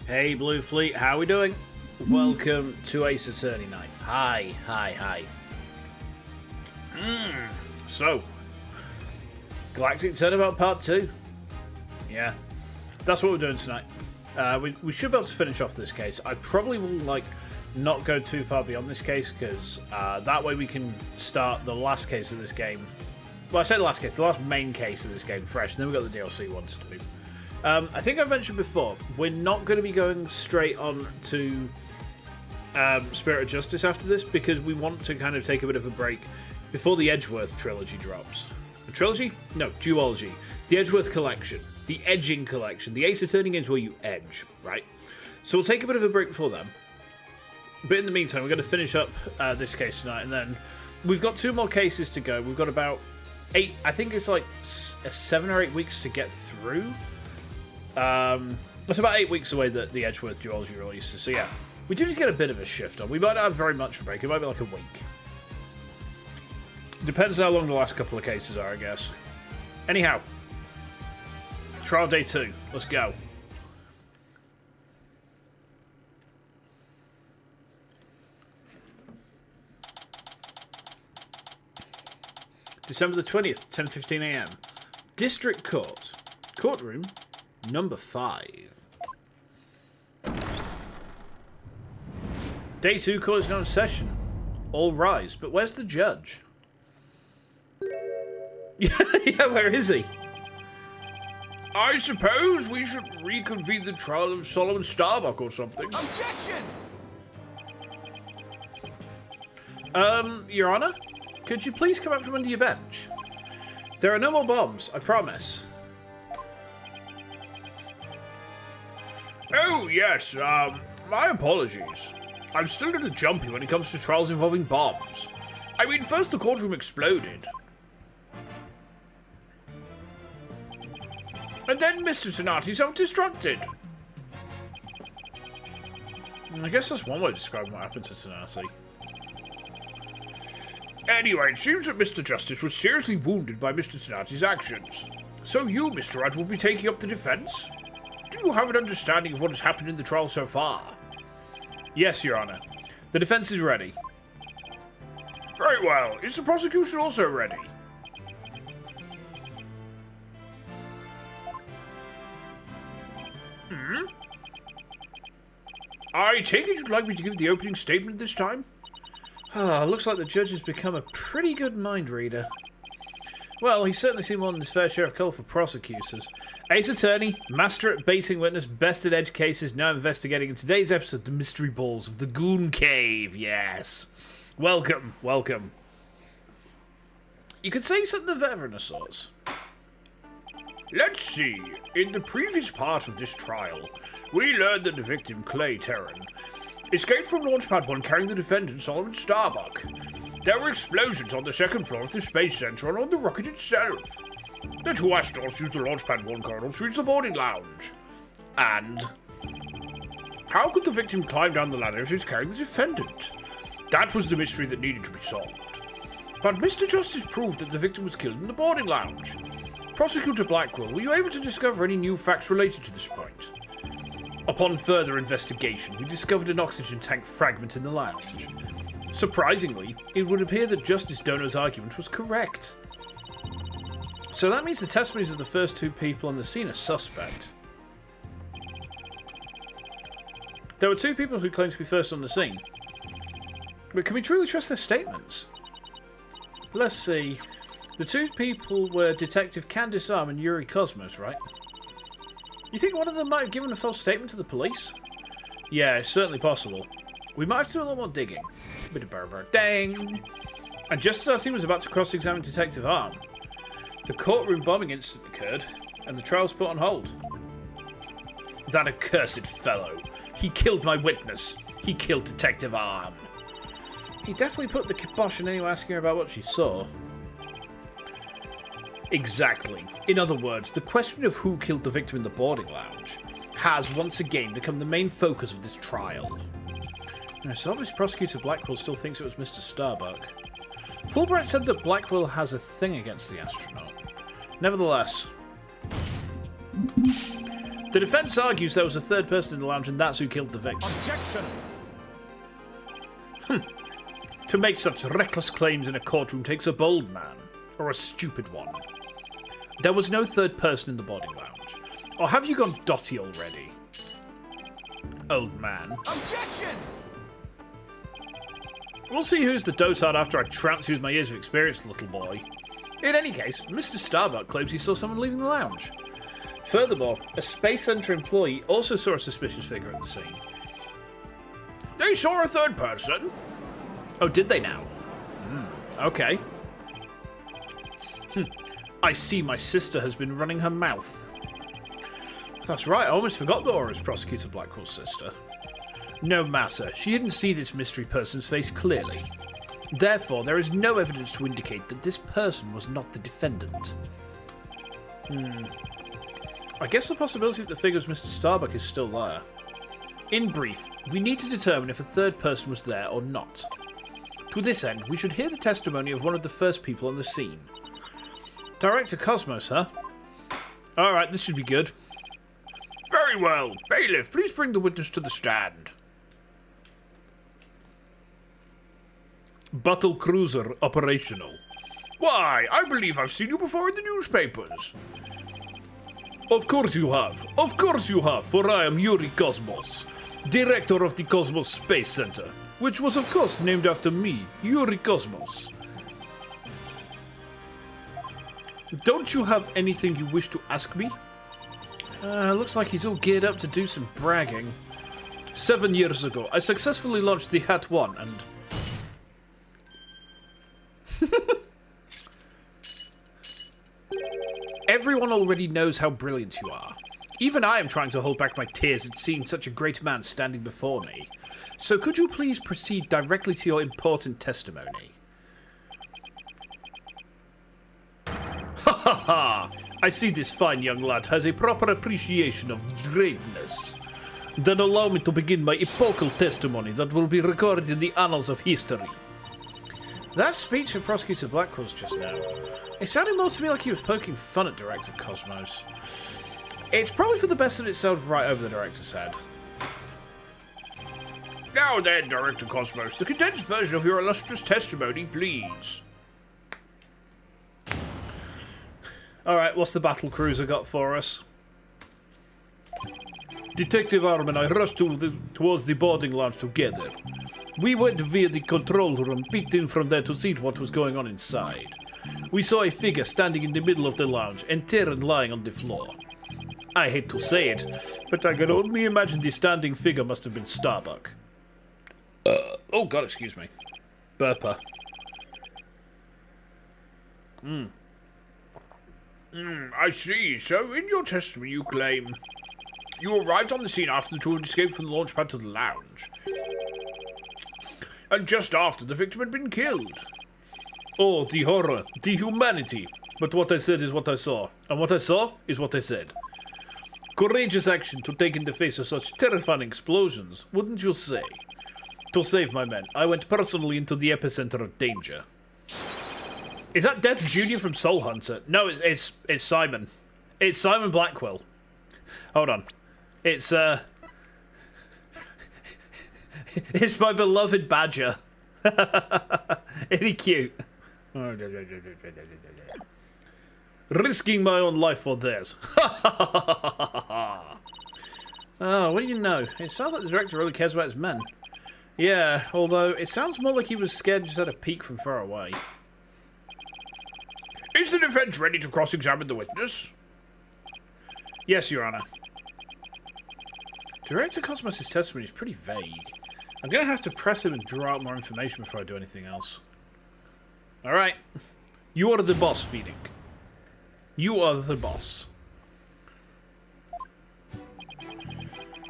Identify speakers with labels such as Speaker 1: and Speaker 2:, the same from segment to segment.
Speaker 1: Hey Blue Fleet, how we doing? Welcome to Ace Attorney Night. Hi. So, Galactic Turnabout Part 2. Yeah, that's what we're doing tonight. We should be able to finish off this case. I probably will not go too far beyond this case because that way we can start the last case of this game. Well, I say the last case, the last main case of this game fresh, and then we've got the DLC ones to do. I think I've mentioned before, we're not going to be going straight on to Spirit of Justice after this because we want to kind of take a bit of a break before the Edgeworth trilogy drops. The trilogy? No, duology. The Edgeworth collection. The edging collection. The Ace Attorney games where you edge, right? So we'll take a bit of a break before then. But in the meantime, we're going to finish up this case tonight, and then we've got 2 more cases to go. We've got about 8, I think it's like 7 or 8 weeks to get through. It's about 8 weeks away that the Edgeworth duology releases, so yeah, we do need to get a bit of a shift on. We might not have very much of a break, it might be like a week. Depends on how long the last couple of cases are, I guess. Anyhow, trial day 2, let's go. December the 20th, 10:15 AM. District Court. Courtroom number 5. Day 2 court is now in session. All rise. But where's the judge? Yeah, where is he? I suppose we should reconvene the trial of Solomon Starbuck or something.
Speaker 2: Objection!
Speaker 1: Your Honor? Could you please come out from under your bench? There are no more bombs, I promise. Oh, yes, my apologies. I'm still a little jumpy when it comes to trials involving bombs. I mean, first the courtroom exploded. And then Mr. Tanati self-destructed. I guess that's one way of describing what happened to Tanati. Anyway, it seems that Mr. Justice was seriously wounded by Mr. Tanati's actions. So you, Mr. Wright, will be taking up the defense? Do you have an understanding of what has happened in the trial so far? Yes, Your Honor. The defense is ready. Very well. Is the prosecution also ready? I take it you'd like me to give the opening statement this time? Looks like the judge has become a pretty good mind reader. Well, he's certainly seen more than his fair share of colourful prosecutors. Ace Attorney, master at baiting witness, best at edge cases, now investigating in today's episode the mystery balls of the Goon Cave. Yes. Welcome, welcome. You could say something of veteran of sorts. Let's see. In the previous part of this trial, we learned that the victim, Clay Terran, escaped from Launchpad 1 carrying the defendant, Solomon Starbuck. There were explosions on the 2nd floor of the Space Center and on the rocket itself. The 2 astronauts used the Launchpad 1 corridor to reach the boarding lounge. And how could the victim climb down the ladder if he was carrying the defendant? That was the mystery that needed to be solved. But Mr. Justice proved that the victim was killed in the boarding lounge. Prosecutor Blackwell, were you able to discover any new facts related to this point? Upon further investigation, we discovered an oxygen tank fragment in the lounge. Surprisingly, it would appear that Justice Dono's argument was correct. So that means the testimonies of the first 2 people on the scene are suspect. There were 2 people who claimed to be first on the scene. But can we truly trust their statements? Let's see. The 2 people were Detective Candice Arm and Yuri Cosmos, right? You think one of them might have given a false statement to the police? Yeah, it's certainly possible. We might have to do a little more digging. Bit of burr dang. And just as our team was about to cross-examine Detective Arm, the courtroom bombing incident occurred, and the trial was put on hold. That accursed fellow. He killed my witness. He killed Detective Arm. He definitely put the kibosh on anyone asking her about what she saw. Exactly. In other words, the question of who killed the victim in the boarding lounge has once again become the main focus of this trial. Now, so obviously Prosecutor Blackwell still thinks it was Mr. Starbuck. Fulbright said that Blackwell has a thing against the astronaut. Nevertheless, The defense argues there was a third person in the lounge and that's who killed the victim.
Speaker 2: Objection!
Speaker 1: To make such reckless claims in a courtroom takes a bold man. Or a stupid one. There was no third person in the boarding lounge. Or have you gone dotty already? Old man.
Speaker 2: Objection!
Speaker 1: We'll see who's the dotard after I trounce you with my years of experience, little boy. In any case, Mr. Starbuck claims he saw someone leaving the lounge. Furthermore, a Space Center employee also saw a suspicious figure at the scene. They saw a third person? Oh, did they now? Okay. I see my sister has been running her mouth. That's right, I almost forgot that Aura's Prosecutor Blackwell's sister. No matter, she didn't see this mystery person's face clearly. Therefore, there is no evidence to indicate that this person was not the defendant. I guess the possibility that the figure was Mr. Starbuck is still there. In brief, we need to determine if a third person was there or not. To this end, we should hear the testimony of one of the first people on the scene. Director Cosmos, huh? Alright, this should be good. Very well. Bailiff, please bring the witness to the stand. Battle cruiser operational. Why, I believe I've seen you before in the newspapers. Of course you have. Of course you have, for I am Yuri Cosmos, director of the Cosmos Space Center, which was of course named after me, Yuri Cosmos. Don't you have anything you wish to ask me? Looks like he's all geared up to do some bragging. 7 years ago, I successfully launched the Hat-1 and... Everyone already knows how brilliant you are. Even I am trying to hold back my tears at seeing such a great man standing before me. So could you please proceed directly to your important testimony? Ha ha ha! I see this fine young lad has a proper appreciation of greatness. Then allow me to begin my epochal testimony that will be recorded in the annals of history. That speech of Prosecutor Blackwell's just now, it sounded more to me like he was poking fun at Director Cosmos. It's probably for the best that it sounds right over the director's head. Now then, Director Cosmos, the condensed version of your illustrious testimony, please. Alright, what's the battle cruiser got for us? Detective Arm and I rushed towards the boarding lounge together. We went via the control room, peeked in from there to see what was going on inside. We saw a figure standing in the middle of the lounge and Terran lying on the floor. I hate to say it, but I can only imagine the standing figure must have been Starbuck. Oh god, excuse me. Burper. I see. So, in your testimony you claim you arrived on the scene after the two had escaped from the launch pad to the lounge. And just after the victim had been killed. Oh, the horror, the humanity. But what I said is what I saw. And what I saw is what I said. Courageous action to take in the face of such terrifying explosions, wouldn't you say? To save my men, I went personally into the epicenter of danger. Is that Death Jr. from Soul Hunter? No, it's Simon. It's Simon Blackwell. Hold on. It's it's my beloved Badger. Isn't he cute? Risking my own life for theirs. Oh, what do you know? It sounds like the director really cares about his men. Yeah, although it sounds more like he was scared just at a peek from far away. Is the defense ready to cross-examine the witness? Yes, Your Honor. Director Cosmos' testimony is pretty vague. I'm going to have to press him and draw out more information before I do anything else. Alright. You are the boss, Phoenix. You are the boss.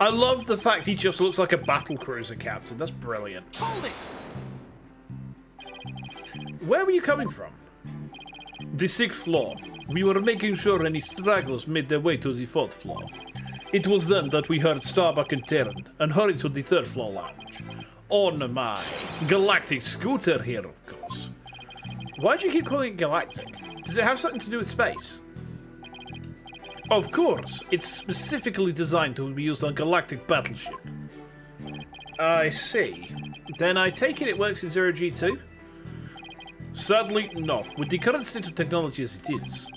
Speaker 1: I love the fact he just looks like a battle cruiser captain. That's brilliant.
Speaker 2: Hold it!
Speaker 1: Where were you coming from? The 6th floor. We were making sure any stragglers made their way to the 4th floor. It was then that we heard Starbuck and Terran and hurried to the 3rd floor lounge. On my Galactic scooter here, of course. Why do you keep calling it Galactic? Does it have something to do with space? Of course, it's specifically designed to be used on galactic battleship. I see. Then I take it works in 0G2? Sadly, no. With the current state of technology as it is,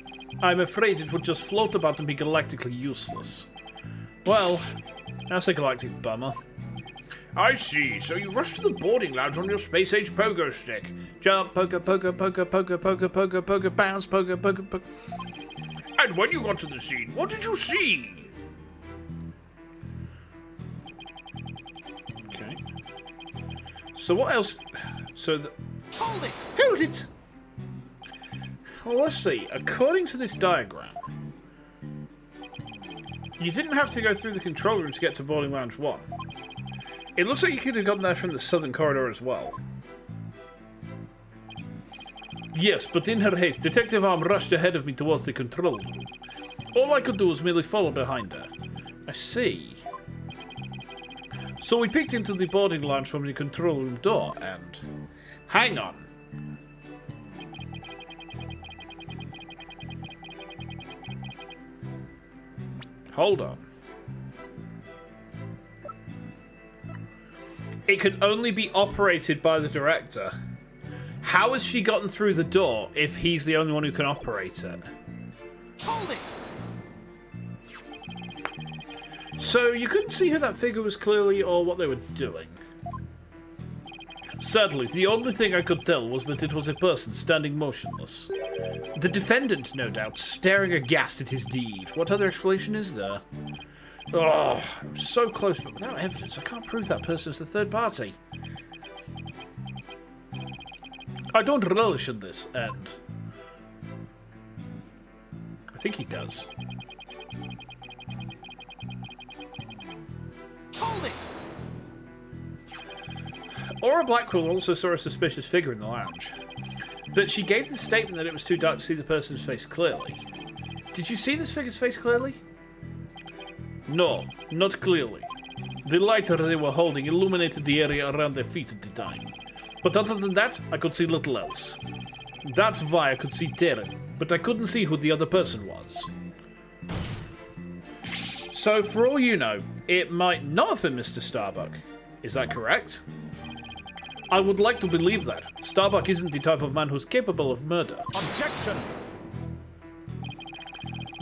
Speaker 1: I'm afraid it would just float about and be galactically useless. Well, that's a galactic bummer. I see. So you rush to the boarding lounge on your space-age pogo stick. Jump, poker, poker, poker, poker, poker, poker, poker, bounce, poker, poker, poker. And when you got to the scene, what did you see? Okay. So what else? So the... Hold it! Hold it! Well, let's see. According to this diagram, you didn't have to go through the control room to get to boarding lounge 1. It looks like you could have gotten there from the southern corridor as well. Yes, but in her haste, Detective Arm rushed ahead of me towards the control room. All I could do was merely follow behind her. I see. So we peeked into the boarding lounge from the control room door and... Hang on. Hold on. It can only be operated by the director. How has she gotten through the door if he's the only one who can operate it? Hold it! So you couldn't see who that figure was clearly or what they were doing. Sadly, the only thing I could tell was that it was a person standing motionless. The defendant, no doubt, staring aghast at his deed. What other explanation is there? Oh, I'm so close, but without evidence, I can't prove that person is the third party. I don't relish in this, and... I think he does. Hold it! Aura Blackwell also saw a suspicious figure in the lounge, but she gave the statement that it was too dark to see the person's face clearly. Did you see this figure's face clearly? No, not clearly. The lighter they were holding illuminated the area around their feet at the time. But other than that, I could see little else. That's why I could see Darren, but I couldn't see who the other person was. So, for all you know, it might not have been Mr. Starbuck. Is that correct? I would like to believe that. Starbuck isn't the type of man who's capable of murder. Objection!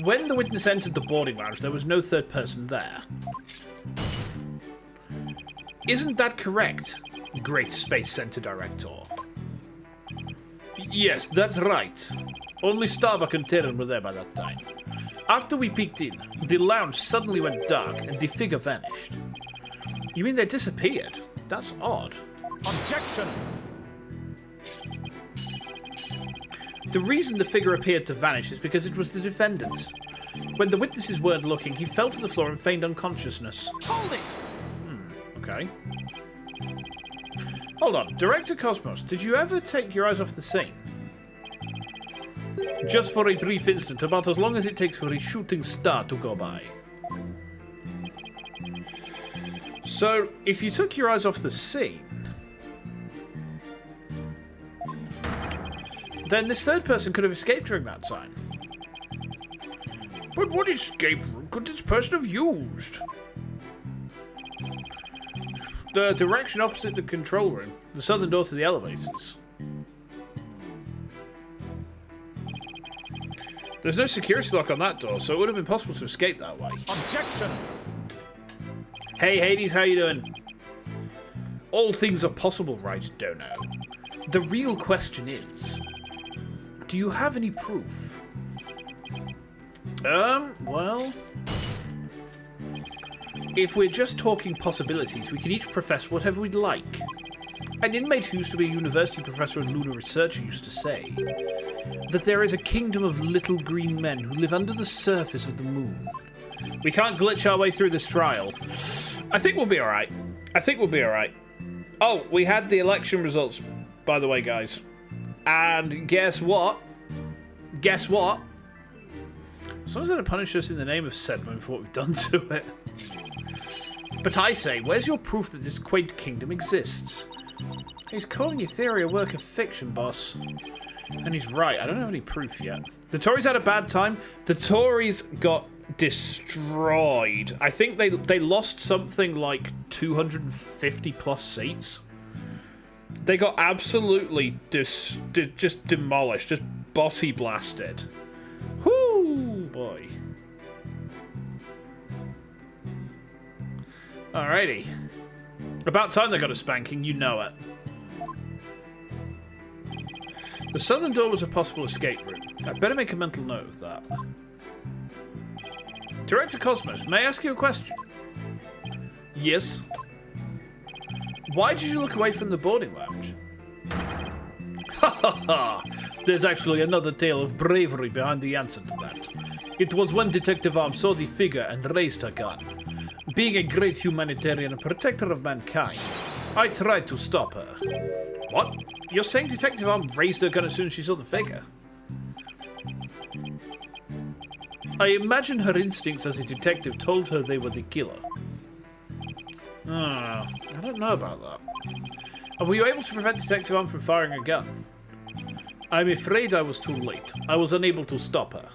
Speaker 1: When the witness entered the boarding lounge, there was no third person there. Isn't that correct, Great Space Center Director? Yes, that's right. Only Starbuck and Terran were there by that time. After we peeked in, the lounge suddenly went dark and the figure vanished. You mean they disappeared? That's odd. Objection! The reason the figure appeared to vanish is because it was the defendant. When the witnesses weren't looking, he fell to the floor and feigned unconsciousness. Hold it! Okay. Hold on. Director Cosmos, did you ever take your eyes off the scene? Just for a brief instant, about as long as it takes for a shooting star to go by. So, if you took your eyes off the scene, then this third person could have escaped during that time. But what escape route could this person have used? The direction opposite the control room, the southern door to the elevators. There's no security lock on that door, so it would have been possible to escape that way. Objection! Hey Hades, how you doing? All things are possible, right, Dono? The real question is, do you have any proof? Well... If we're just talking possibilities, we can each profess whatever we'd like. An inmate who used to be a university professor and lunar researcher used to say that there is a kingdom of little green men who live under the surface of the moon. We can't glitch our way through this trial. I think we'll be alright. I think we'll be alright. Oh, we had the election results, by the way, guys. And guess what? Guess what? As long as they don't punish us in the name of Sedman for what we've done to it. But I say, where's your proof that this quaint kingdom exists? He's calling your theory a work of fiction, boss. And he's right, I don't have any proof yet. The Tories had a bad time. The Tories got destroyed. I think they lost something like 250 plus seats. They got absolutely just demolished, just bossy blasted. Whoo, boy. Alrighty. About time they got a spanking, you know it. The southern door was a possible escape route. I'd better make a mental note of that. Director Cosmos, may I ask you a question? Yes. Why did you look away from the boarding lounge? Ha ha ha! There's actually another tale of bravery behind the answer to that. It was when Detective Arm saw the figure and raised her gun. Being a great humanitarian and protector of mankind, I tried to stop her. What? You're saying Detective Arm raised her gun as soon as she saw the figure? I imagine her instincts as a detective told her they were the killer. I don't know about that. And were you able to prevent Detective Arm from firing a gun? I'm afraid I was too late. I was unable to stop her.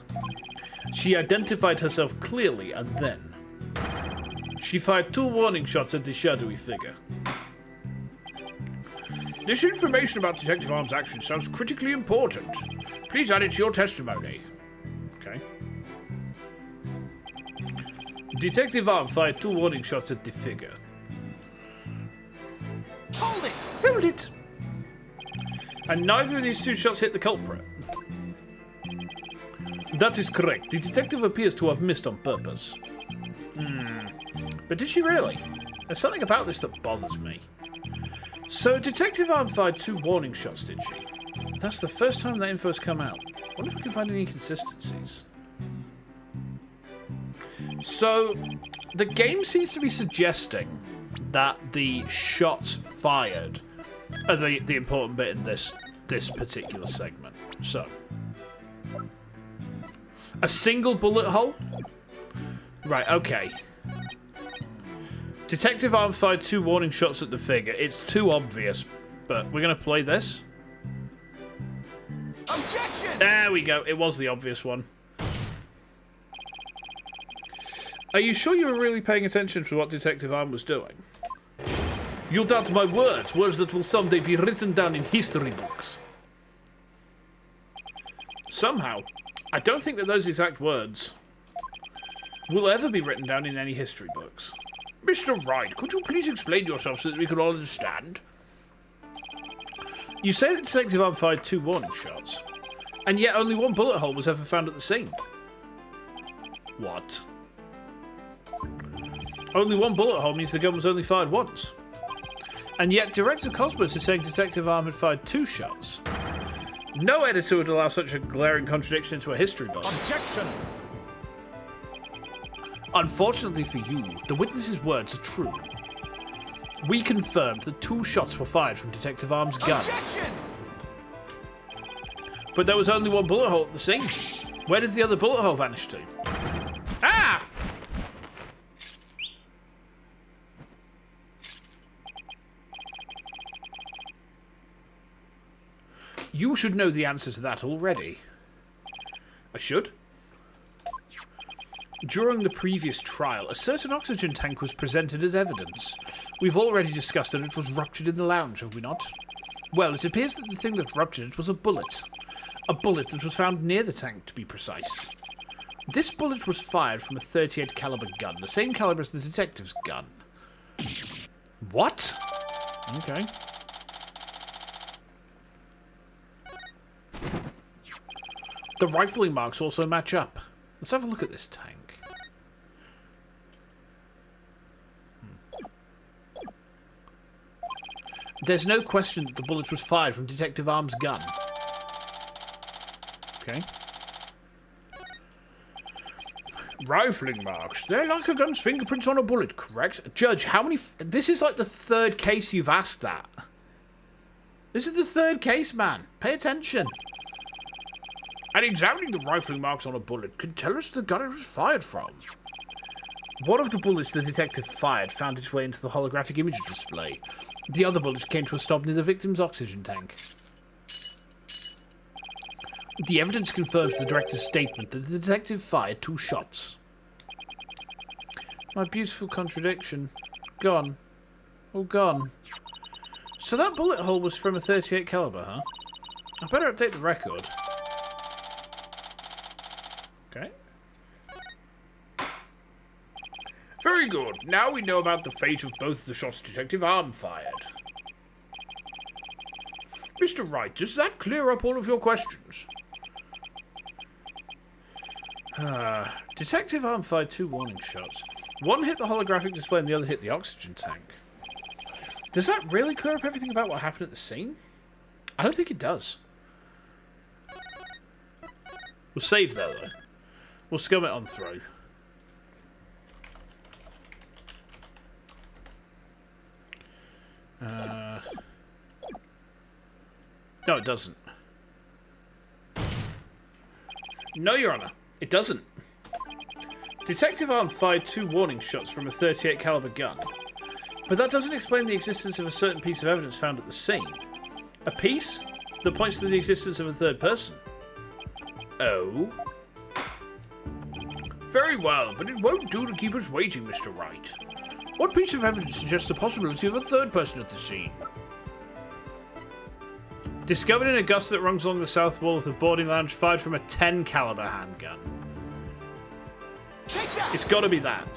Speaker 1: She identified herself clearly and then she fired 2 warning shots at the shadowy figure. This information about Detective Arm's actions sounds critically important. Please add it to your testimony. Okay. Detective Arm fired 2 warning shots at the figure.
Speaker 2: Hold it!
Speaker 1: Hold it! And neither of these 2 shots hit the culprit. That is correct. The detective appears to have missed on purpose. But did she really? There's something about this that bothers me. So, Detective Arm fired 2 warning shots, did she? That's the first time that info's come out. I wonder if we can find any inconsistencies. So, the game seems to be suggesting that the shots fired are the important bit in this particular segment. So, a single bullet hole? Right, okay. Detective Arm fired 2 warning shots at the figure. It's too obvious, but we're going to play this.
Speaker 2: Objection!
Speaker 1: There we go. It was the obvious one. Are you sure you were really paying attention to what Detective Arm was doing? You'll doubt my words, words that will someday be written down in history books. Somehow, I don't think that those exact words will ever be written down in any history books. Mr. Wright, could you please explain yourself so that we can all understand? You say that Detective Arm fired 2 warning shots, and yet only 1 bullet hole was ever found at the scene. What? Only 1 bullet hole means the gun was only fired once. And yet Director Cosmos is saying Detective Arm had fired 2 shots. No editor would allow such a glaring contradiction into a history book.
Speaker 2: Objection!
Speaker 1: Unfortunately for you, the witness's words are true. We confirmed that 2 shots were fired from Detective Arm's gun.
Speaker 2: Objection!
Speaker 1: But there was only 1 bullet hole at the scene. Where did the other bullet hole vanish to? Ah! You should know the answer to that already. I should? During the previous trial, a certain oxygen tank was presented as evidence. We've already discussed that it was ruptured in the lounge, have we not? Well, it appears that the thing that ruptured it was a bullet. A bullet that was found near the tank, to be precise. This bullet was fired from a .38 caliber gun, the same caliber as the detective's gun. What? Okay. The rifling marks also match up. Let's have a look at this tank. There's no question that the bullet was fired from Detective Arm's gun. Okay. Rifling marks. They're like a gun's fingerprints on a bullet, correct? Judge, how many... This is like the 3rd case you've asked that. This is the 3rd case, man. Pay attention. And examining the rifling marks on a bullet can tell us the gun it was fired from. One of the bullets the detective fired found its way into the holographic image display. The other bullet came to a stop near the victim's oxygen tank. The evidence confirms the director's statement that the detective fired 2 shots. My beautiful contradiction. Gone. All gone. So that bullet hole was from a 38 caliber, huh? I better update the record. Okay. Very good. Now we know about the fate of both the shots Detective Arm fired. Mr. Wright, does that clear up all of your questions? Detective Arm fired 2 warning shots. One hit the holographic display and the other hit the oxygen tank. Does that really clear up everything about what happened at the scene? I don't think it does. We'll save that, though. We'll scum it on through. No, it doesn't. No, Your Honor. It doesn't. Detective Arm fired 2 warning shots from a 38 caliber gun. But that doesn't explain the existence of a certain piece of evidence found at the scene. A piece that points to the existence of a third person. Oh? Very well, but it won't do to keep us waiting, Mr. Wright. What piece of evidence suggests the possibility of a third person at the scene? Discovered in a gust that runs along the south wall of the boarding lounge, fired from a 10 caliber handgun.
Speaker 2: Take that!
Speaker 1: It's gotta be that.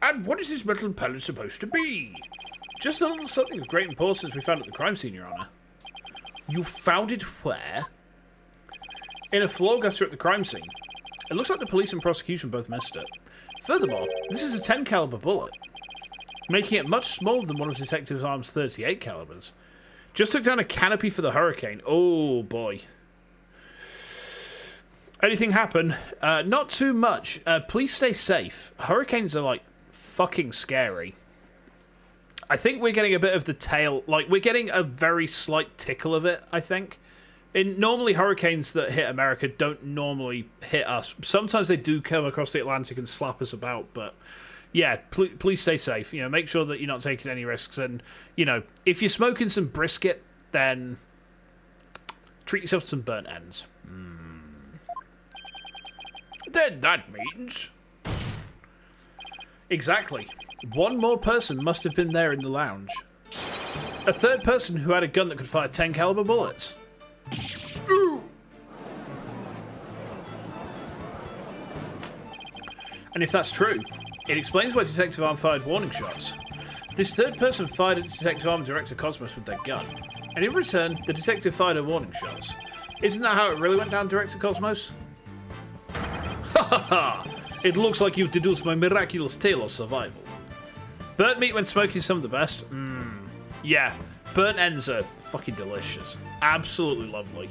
Speaker 1: And what is this metal pellet supposed to be? Just a little something of great importance we found at the crime scene, Your Honor. You found it where? In a floor gutter at the crime scene. It looks like the police and prosecution both missed it. Furthermore, this is a 10 caliber bullet, making it much smaller than one of Detective Arm's 38 calibers. Just took down a canopy for the hurricane. Oh boy. Anything happen? Not too much. Please stay safe. Hurricanes are like fucking scary. I think we're getting a bit of the tail, like we're getting a very slight tickle of it, I think. Normally hurricanes that hit America don't normally hit us. Sometimes they do come across the Atlantic and slap us about, but yeah, please stay safe. You know, make sure that you're not taking any risks, and you know, if you're smoking some brisket, then treat yourself to some burnt ends. Then that means... Exactly. One more person must have been there in the lounge. A third person who had a gun that could fire 10 caliber bullets. Ooh. And if that's true, it explains why Detective Arm fired warning shots. This third person fired at Detective Arm and Director Cosmos with their gun. And in return, the detective fired her warning shots. Isn't that how it really went down, Director Cosmos? Ha ha ha! It looks like you've deduced my miraculous tale of survival. Burnt meat when smoking is some of the best. Yeah, burnt ends are fucking delicious. Absolutely lovely.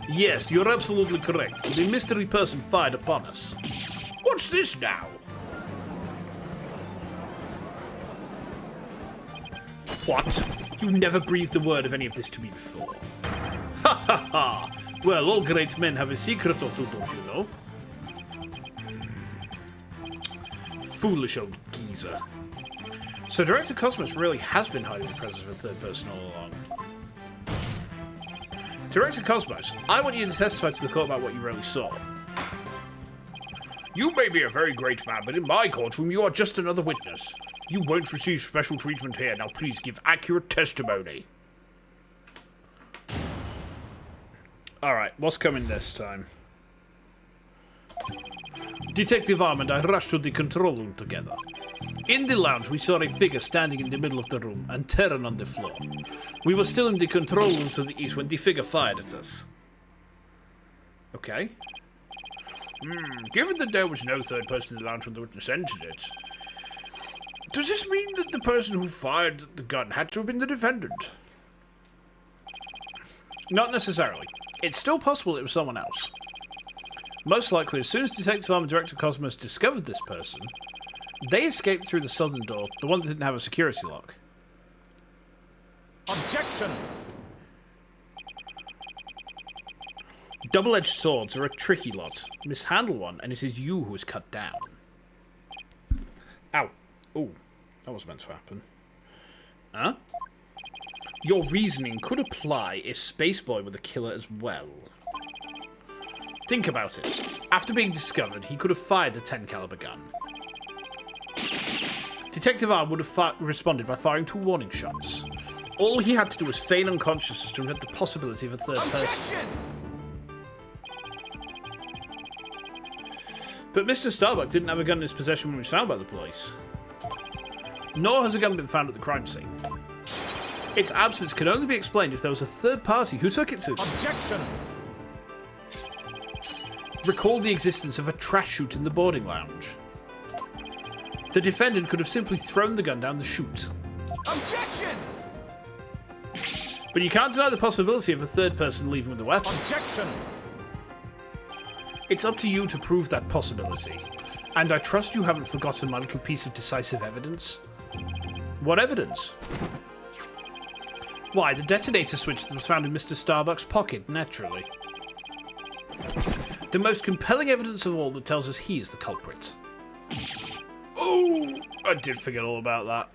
Speaker 1: Yes, you're absolutely correct. The mystery person fired upon us. What's this now? What? You never breathed a word of any of this to me before. Ha ha ha! Well, all great men have a secret or two, don't you know? Foolish old geezer. So Director Cosmos really has been hiding the presence of a third person all along. Director Cosmos, I want you to testify to the court about what you really saw. You may be a very great man, but in my courtroom you are just another witness. You won't receive special treatment here. Now please give accurate testimony. Alright, what's coming this time? Detective Arm and I rushed to the control room together. In the lounge, we saw a figure standing in the middle of the room and tearing on the floor. We were still in the control room to the east when the figure fired at us. Okay. Given that there was no third person in the lounge when the witness entered it, does this mean that the person who fired the gun had to have been the defendant? Not necessarily. It's still possible it was someone else. Most likely, as soon as Detective Arm and Director Cosmos discovered this person, they escaped through the southern door, the one that didn't have a security lock.
Speaker 2: Objection!
Speaker 1: Double-edged swords are a tricky lot. Mishandle one, and it is you who is cut down. Ow. Oh, that was meant to happen. Huh? Your reasoning could apply if Spaceboy were the killer as well. Think about it. After being discovered, he could have fired the 10 caliber gun. Detective R would have responded by firing 2 warning shots. All he had to do was feign unconsciousness to prevent the possibility of a third person. But Mr. Starbuck didn't have a gun in his possession when he was found by the police. Nor has a gun been found at the crime scene. Its absence can only be explained if there was a third party who took it to them.
Speaker 2: Objection!
Speaker 1: Recall the existence of a trash chute in the boarding lounge. The defendant could have simply thrown the gun down the chute.
Speaker 2: Objection!
Speaker 1: But you can't deny the possibility of a third person leaving with a weapon.
Speaker 2: Objection!
Speaker 1: It's up to you to prove that possibility. And I trust you haven't forgotten my little piece of decisive evidence. What evidence? Why, the detonator switch that was found in Mr. Starbuck's pocket, naturally. The most compelling evidence of all that tells us he is the culprit. Oh, I did forget all about that.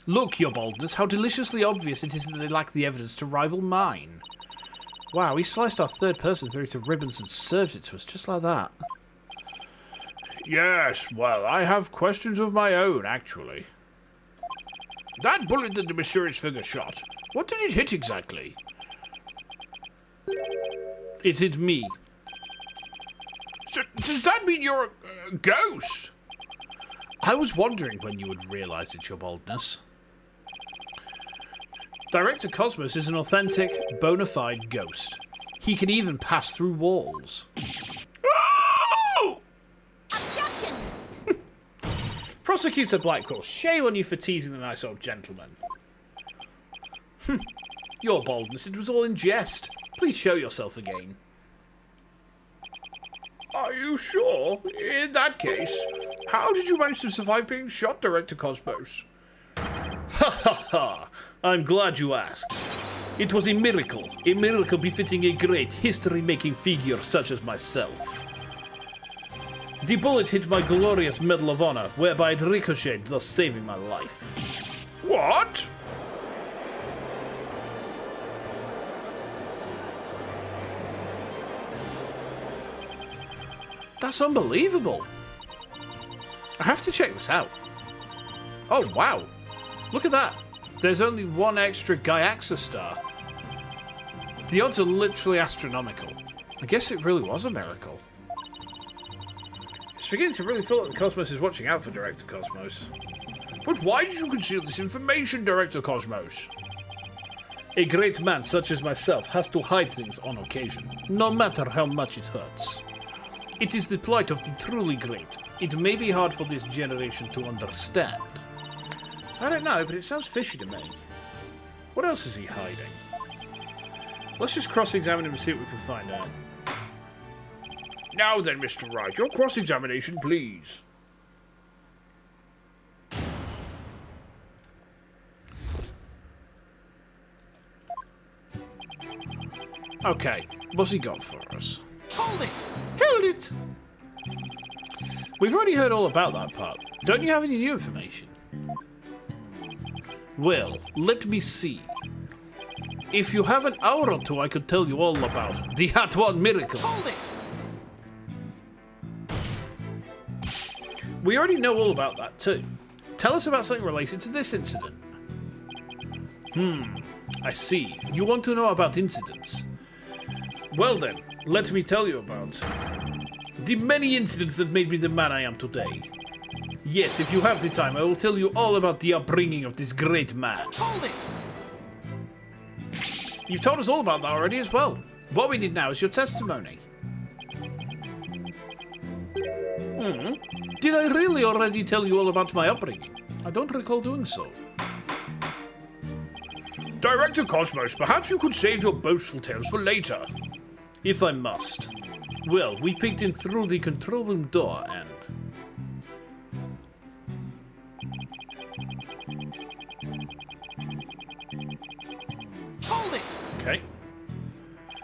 Speaker 1: Look, your boldness, how deliciously obvious it is that they lack the evidence to rival mine. Wow, he sliced our third person through to ribbons and served it to us just like that. Yes, well, I have questions of my own, actually. That bullet that the mysterious figure shot, what did it hit exactly? It hit me. So, does that mean you're a ghost? I was wondering when you would realise it's your boldness. Director Cosmos is an authentic, bona fide ghost. He can even pass through walls. Oh!
Speaker 3: Objection!
Speaker 1: Prosecutor Blackwell, shame on you for teasing the nice old gentleman. Your boldness, it was all in jest. Please show yourself again. Are you sure? In that case, how did you manage to survive being shot, Director Cosmos? Ha ha ha! I'm glad you asked. It was a miracle befitting a great history-making figure such as myself. The bullet hit my glorious Medal of Honor, whereby it ricocheted, thus saving my life. What? That's unbelievable. I have to check this out. Oh, wow. Look at that. There's only 1 extra Gaiaxa star. The odds are literally astronomical. I guess it really was a miracle. It's beginning to really feel like the Cosmos is watching out for Director Cosmos. But why did you conceal this information, Director Cosmos? A great man such as myself has to hide things on occasion, no matter how much it hurts. It is the plight of the truly great. It may be hard for this generation to understand. I don't know, but it sounds fishy to me. What else is he hiding? Let's just cross-examine him and see what we can find out. Now then, Mr. Wright, your cross-examination, please. Okay, what's he got for us?
Speaker 2: Hold it!
Speaker 1: Hold it! We've already heard all about that part. Don't you have any new information? Well, let me see. If you have an hour or two, I could tell you all about the Hat One miracle.
Speaker 2: Hold it!
Speaker 1: We already know all about that too. Tell us about something related to this incident. I see. You want to know about incidents. Well then, let me tell you about the many incidents that made me the man I am today. Yes, if you have the time, I will tell you all about the upbringing of this great man.
Speaker 2: Hold it!
Speaker 1: You've told us all about that already as well. What we need now is your testimony. Did I really already tell you all about my upbringing? I don't recall doing so. Director Cosmos, perhaps you could save your boastful tales for later. If I must. Well, we peeked in through the control room door and...
Speaker 2: Hold it!
Speaker 1: Okay.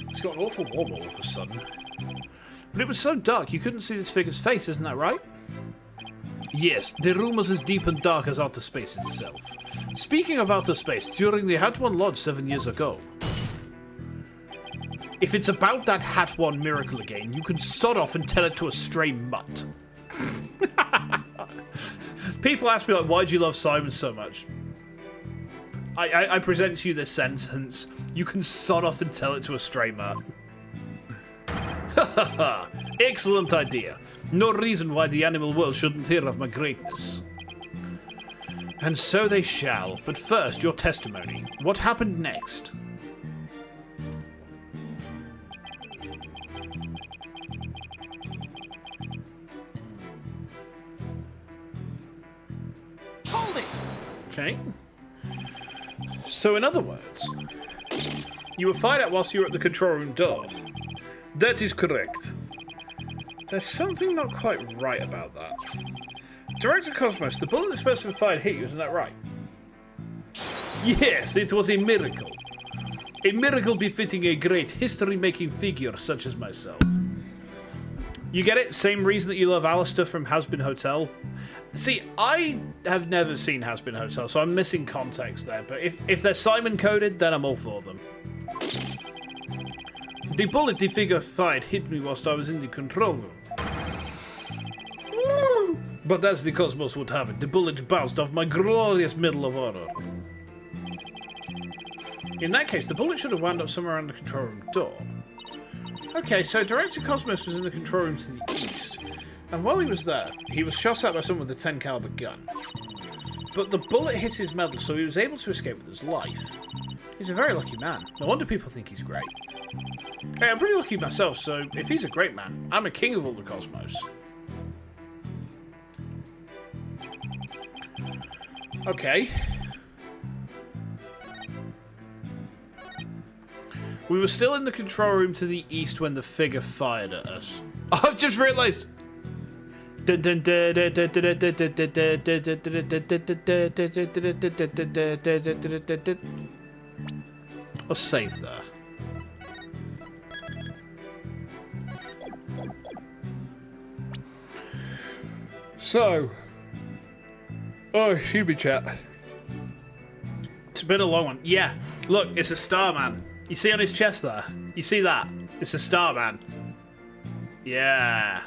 Speaker 1: It's got an awful warm all of a sudden. But it was so dark you couldn't see this figure's face, isn't that right? Yes, the room was as deep and dark as outer space itself. Speaking of outer space, during the Hat One Lodge 7 years ago... If it's about that Hat One miracle again, you can sod off and tell it to a stray mutt. People ask me, like, why do you love Simon so much? I present to you this sentence. You can sod off and tell it to a stray man. Excellent idea. No reason why the animal world shouldn't hear of my greatness. And so they shall. But first, your testimony. What happened next?
Speaker 2: Hold it!
Speaker 1: Okay. So in other words, you were fired at whilst you were at the control room door. That is correct. There's something not quite right about that. Director Cosmos, the bullet this person fired hit you, isn't that right? Yes, it was a miracle. A miracle befitting a great history-making figure such as myself. You get it? Same reason that you love Alistair from Has Been Hotel? See, I have never seen Has Been Hotel, so I'm missing context there, but if they're Simon-coded, then I'm all for them. The bullet the figure fired hit me whilst I was in the control room. But as the Cosmos would have it, the bullet bounced off my glorious Medal of Honor. In that case, the bullet should have wound up somewhere around the control room door. Okay, so Director Cosmos was in the control room to the east, and while he was there, he was shot at by someone with a 10 caliber gun. But the bullet hit his medal, so he was able to escape with his life. He's a very lucky man. No wonder people think he's great. Hey, I'm pretty lucky myself, so if he's a great man, I'm a king of all the cosmos. Okay. We were still in the control room to the east when the figure fired at us. Oh, I've just realised! I'll save there. So, oh, excuse me, chat. It's been a long one. Yeah, look, it's a star, man. You see on his chest there? You see that? It's a star, man. Yeah.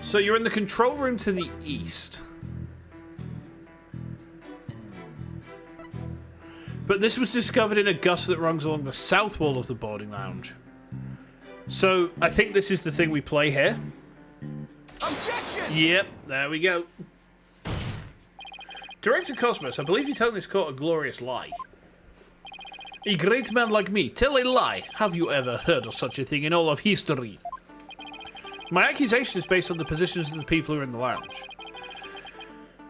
Speaker 1: So you're in the control room to the east. But this was discovered in a gust that runs along the south wall of the boarding lounge. So I think this is the thing we play here.
Speaker 2: Objection!
Speaker 1: Yep, there we go. Director Cosmos, I believe you're telling this court a glorious lie. A great man like me, tell a lie. Have you ever heard of such a thing in all of history? My accusation is based on the positions of the people who are in the lounge.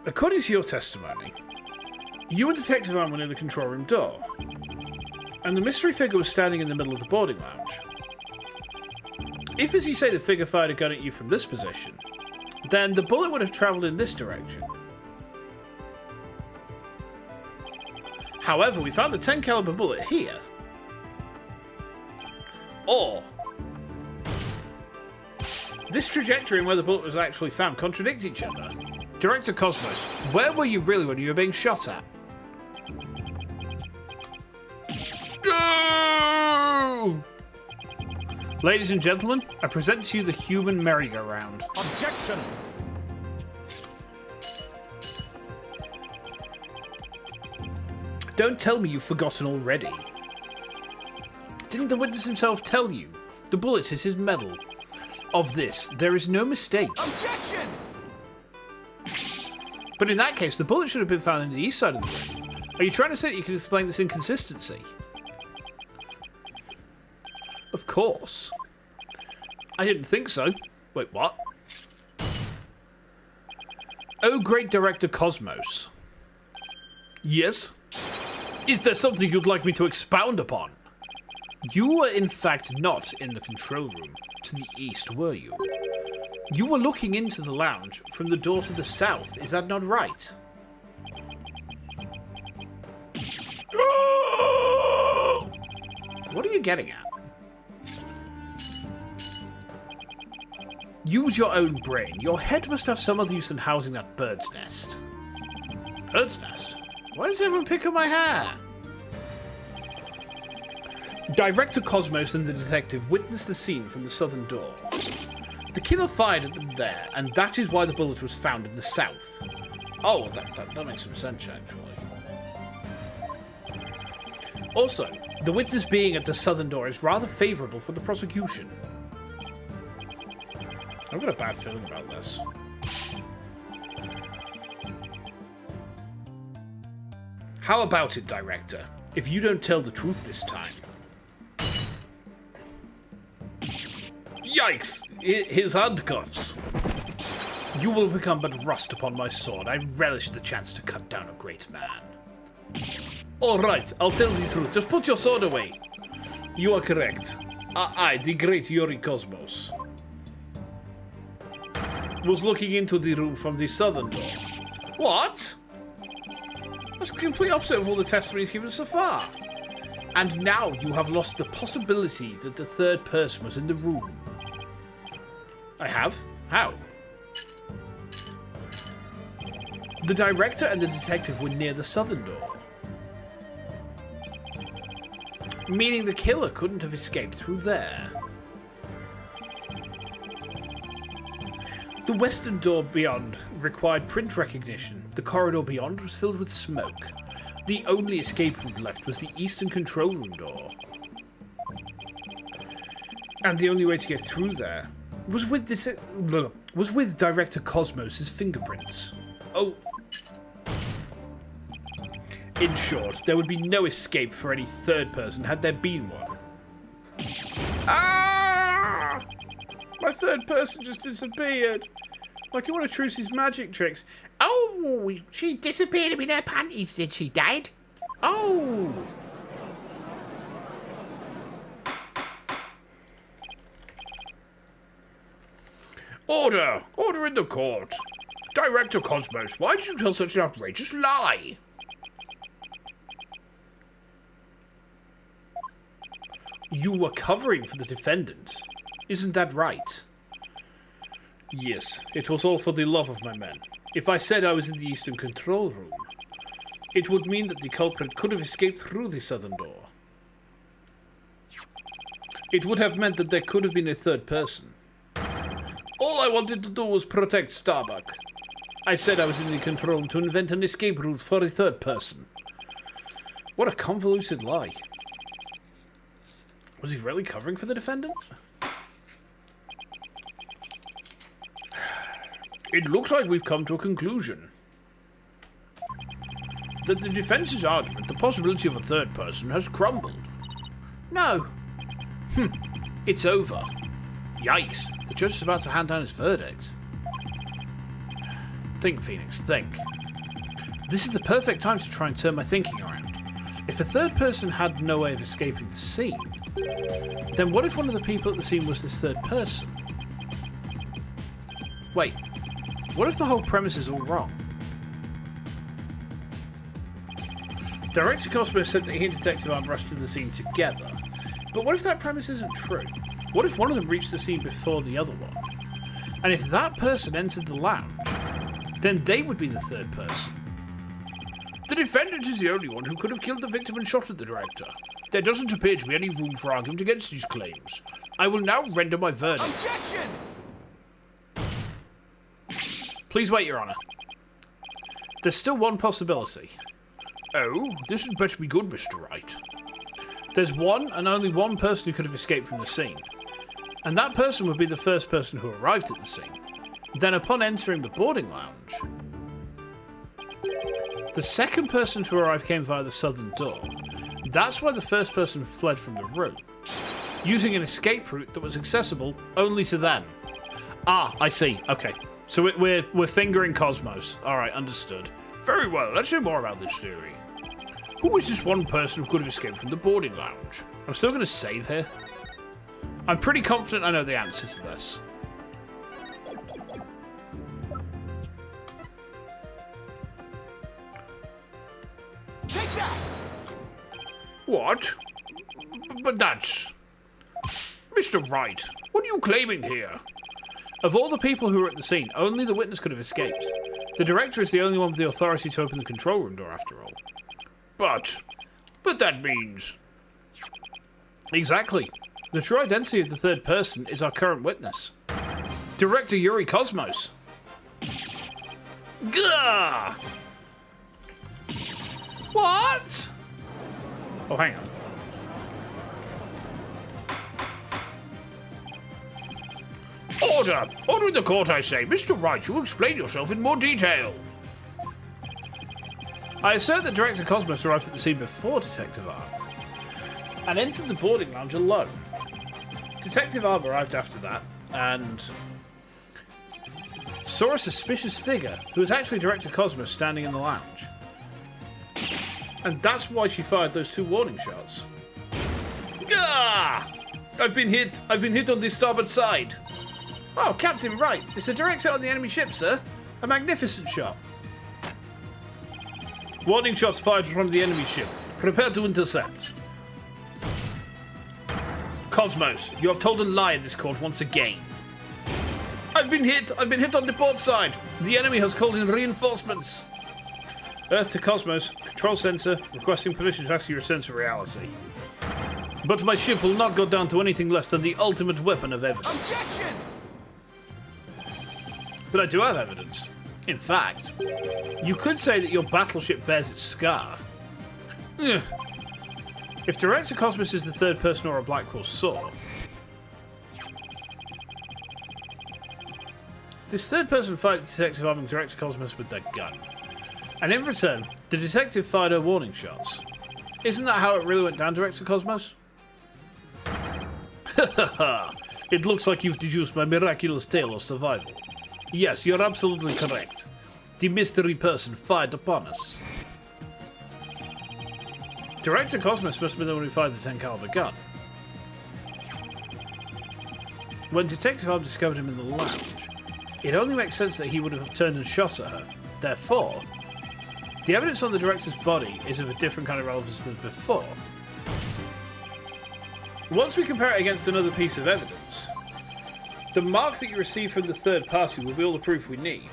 Speaker 1: According to your testimony, you and Detective Ann went in the control room door, and the mystery figure was standing in the middle of the boarding lounge. If, as you say, the figure fired a gun at you from this position, then the bullet would have travelled in this direction. However, we found the 10 caliber bullet here. Or this trajectory and where the bullet was actually found contradict each other. Director Cosmos, where were you really when you were being shot at? No! Ladies and gentlemen, I present to you the human merry-go-round.
Speaker 2: Objection!
Speaker 1: Don't tell me you've forgotten already. Didn't the witness himself tell you? The bullet is his medal. Of this, there is no mistake.
Speaker 2: Objection!
Speaker 1: But in that case, the bullet should have been found in the east side of the room. Are you trying to say that you can explain this inconsistency? Of course. I didn't think so. Wait, what? Oh, great Director Cosmos. Yes? Is there something you'd like me to expound upon? You were in fact not in the control room to the east, were you? You were looking into the lounge from the door to the south, is that not right? What are you getting at? Use your own brain. Your head must have some other use than housing that bird's nest. Bird's nest? Why does everyone pick up my hair? Director Cosmos and the detective witnessed the scene from the southern door. The killer fired at them there, and that is why the bullet was found in the south. Oh, that makes some sense, actually. Also, the witness being at the southern door is rather favourable for the prosecution. I've got a bad feeling about this. How about it, Director? If you don't tell the truth this time. Yikes! His handcuffs! You will become but rust upon my sword. I relish the chance to cut down a great man. Alright, I'll tell the truth. Just put your sword away. You are correct. I, the great Yuri Cosmos, was looking into the room from the southern door. What? That's the complete opposite of all the testimonies given so far. And now you have lost the possibility that the third person was in the room. I have? How? The director and the detective were near the southern door, meaning the killer couldn't have escaped through there. The western door beyond required print recognition. The corridor beyond was filled with smoke. The only escape route left was the eastern control room door. And the only way to get through there was with Director Cosmos' fingerprints. Oh. In short, there would be no escape for any third person had there been one. Ah! My third person just disappeared. Like one of Trucy's magic tricks.
Speaker 3: Oh, she disappeared in her panties, did she, Dad? Oh.
Speaker 1: Order! Order in the court! Director Cosmos, why did you tell such an outrageous lie? You were covering for the defendant. Isn't that right? Yes, it was all for the love of my men. If I said I was in the eastern control room, it would mean that the culprit could have escaped through the southern door. It would have meant that there could have been a third person. All I wanted to do was protect Starbuck. I said I was in the control room to invent an escape route for a third person. What a convoluted lie. Was he really covering for the defendant? It looks like we've come to a conclusion. That the defense's argument, the possibility of a third person, has crumbled. No. It's over. Yikes. The judge is about to hand down his verdict. Think, Phoenix, think. This is the perfect time to try and turn my thinking around. If a third person had no way of escaping the scene, then what if one of the people at the scene was this third person? Wait. What if the whole premise is all wrong? Director Cosmos said that he and Detective Arm rushed to the scene together. But what if that premise isn't true? What if one of them reached the scene before the other one? And if that person entered the lounge, then they would be the third person. The defendant is the only one who could have killed the victim and shot at the director. There doesn't appear to be any room for argument against these claims. I will now render my verdict.
Speaker 2: Objection!
Speaker 1: Please wait, Your Honour. There's still one possibility. Oh, this had better be good, Mr. Wright. There's one and only one person who could have escaped from the scene. And that person would be the first person who arrived at the scene. Then upon entering the boarding lounge, the second person to arrive came via the southern door. That's why the first person fled from the room, using an escape route that was accessible only to them. Ah, I see. Okay. So we're fingering Cosmos. Alright, understood. Very well, let's hear more about this theory. Who is this one person who could have escaped from the boarding lounge? I'm still going to save here. I'm pretty confident I know the answer to this.
Speaker 2: Take that!
Speaker 1: What? But that's... Mr. Wright, what are you claiming here? Of all the people who were at the scene, only the witness could have escaped. The director is the only one with the authority to open the control room door, after all. But that means... Exactly. The true identity of the third person is our current witness. Director Yuri Cosmos. Gah! What? Oh, hang on. Order! Order in the court, I say. Mr. Wright, you explain yourself in more detail. I assert that Director Cosmos arrived at the scene before Detective Arm and entered the boarding lounge alone. Detective Arm arrived after that and saw a suspicious figure who was actually Director Cosmos standing in the lounge. And that's why she fired those 2 warning shots. Gah! I've been hit on the starboard side. Oh, Captain Wright, it's the director on the enemy ship, sir. A magnificent shot. Warning shots fired from the enemy ship. Prepare to intercept. Cosmos, you have told a lie in this court once again. I've been hit on the port side. The enemy has called in reinforcements. Earth to Cosmos, control sensor, requesting permission to actually return to reality. But my ship will not go down to anything less than the ultimate weapon of evidence.
Speaker 2: Objection!
Speaker 1: But I do have evidence. In fact, you could say that your battleship bears its scar. Ugh. If Director Cosmos is the third person or a Blackwell saw, this third person fired Detective arming Director Cosmos with their gun. And in return, the detective fired her warning shots. Isn't that how it really went down, Director Cosmos? Haha, it looks like you've deduced my miraculous tale of survival. Yes, you're absolutely correct. The mystery person fired upon us. Director Cosmos must have been the one who fired the 10 caliber gun. When Detective Arm discovered him in the lounge, it only makes sense that he would have turned and shot at her. Therefore, the evidence on the director's body is of a different kind of relevance than before. Once we compare it against another piece of evidence, the mark that you receive from the third party will be all the proof we need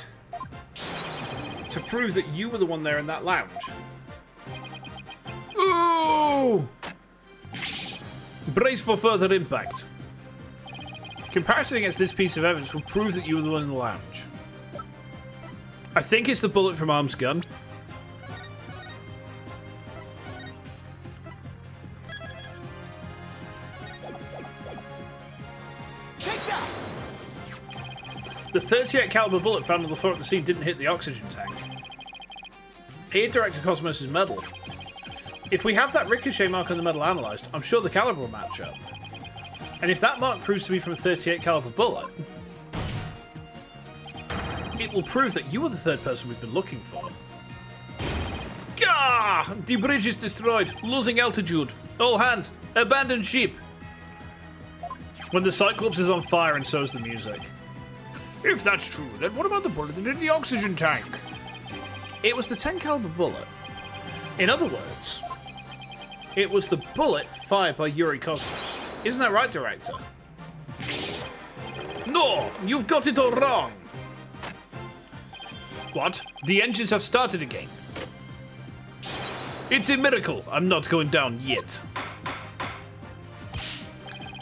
Speaker 1: to prove that you were the one there in that lounge. Ooh! Brace for further impact. Comparison against this piece of evidence will prove that you were the one in the lounge. I think it's the bullet from Arm's gun.
Speaker 2: Take that!
Speaker 1: The 38 caliber bullet found on the floor at the scene didn't hit the oxygen tank. It hit Director Cosmos' medal. If we have that ricochet mark on the medal analysed, I'm sure the caliber will match up. And if that mark proves to be from a 38 caliber bullet, it will prove that you are the third person we've been looking for. Gah! The bridge is destroyed, losing altitude. All hands, abandon ship. When the Cyclops is on fire and so is the music. If that's true, then what about the bullet that hit the oxygen tank? It was the 10 caliber bullet. In other words, it was the bullet fired by Yuri Cosmos. Isn't that right, Director? No, you've got it all wrong. What? The engines have started again. It's a miracle. I'm not going down yet.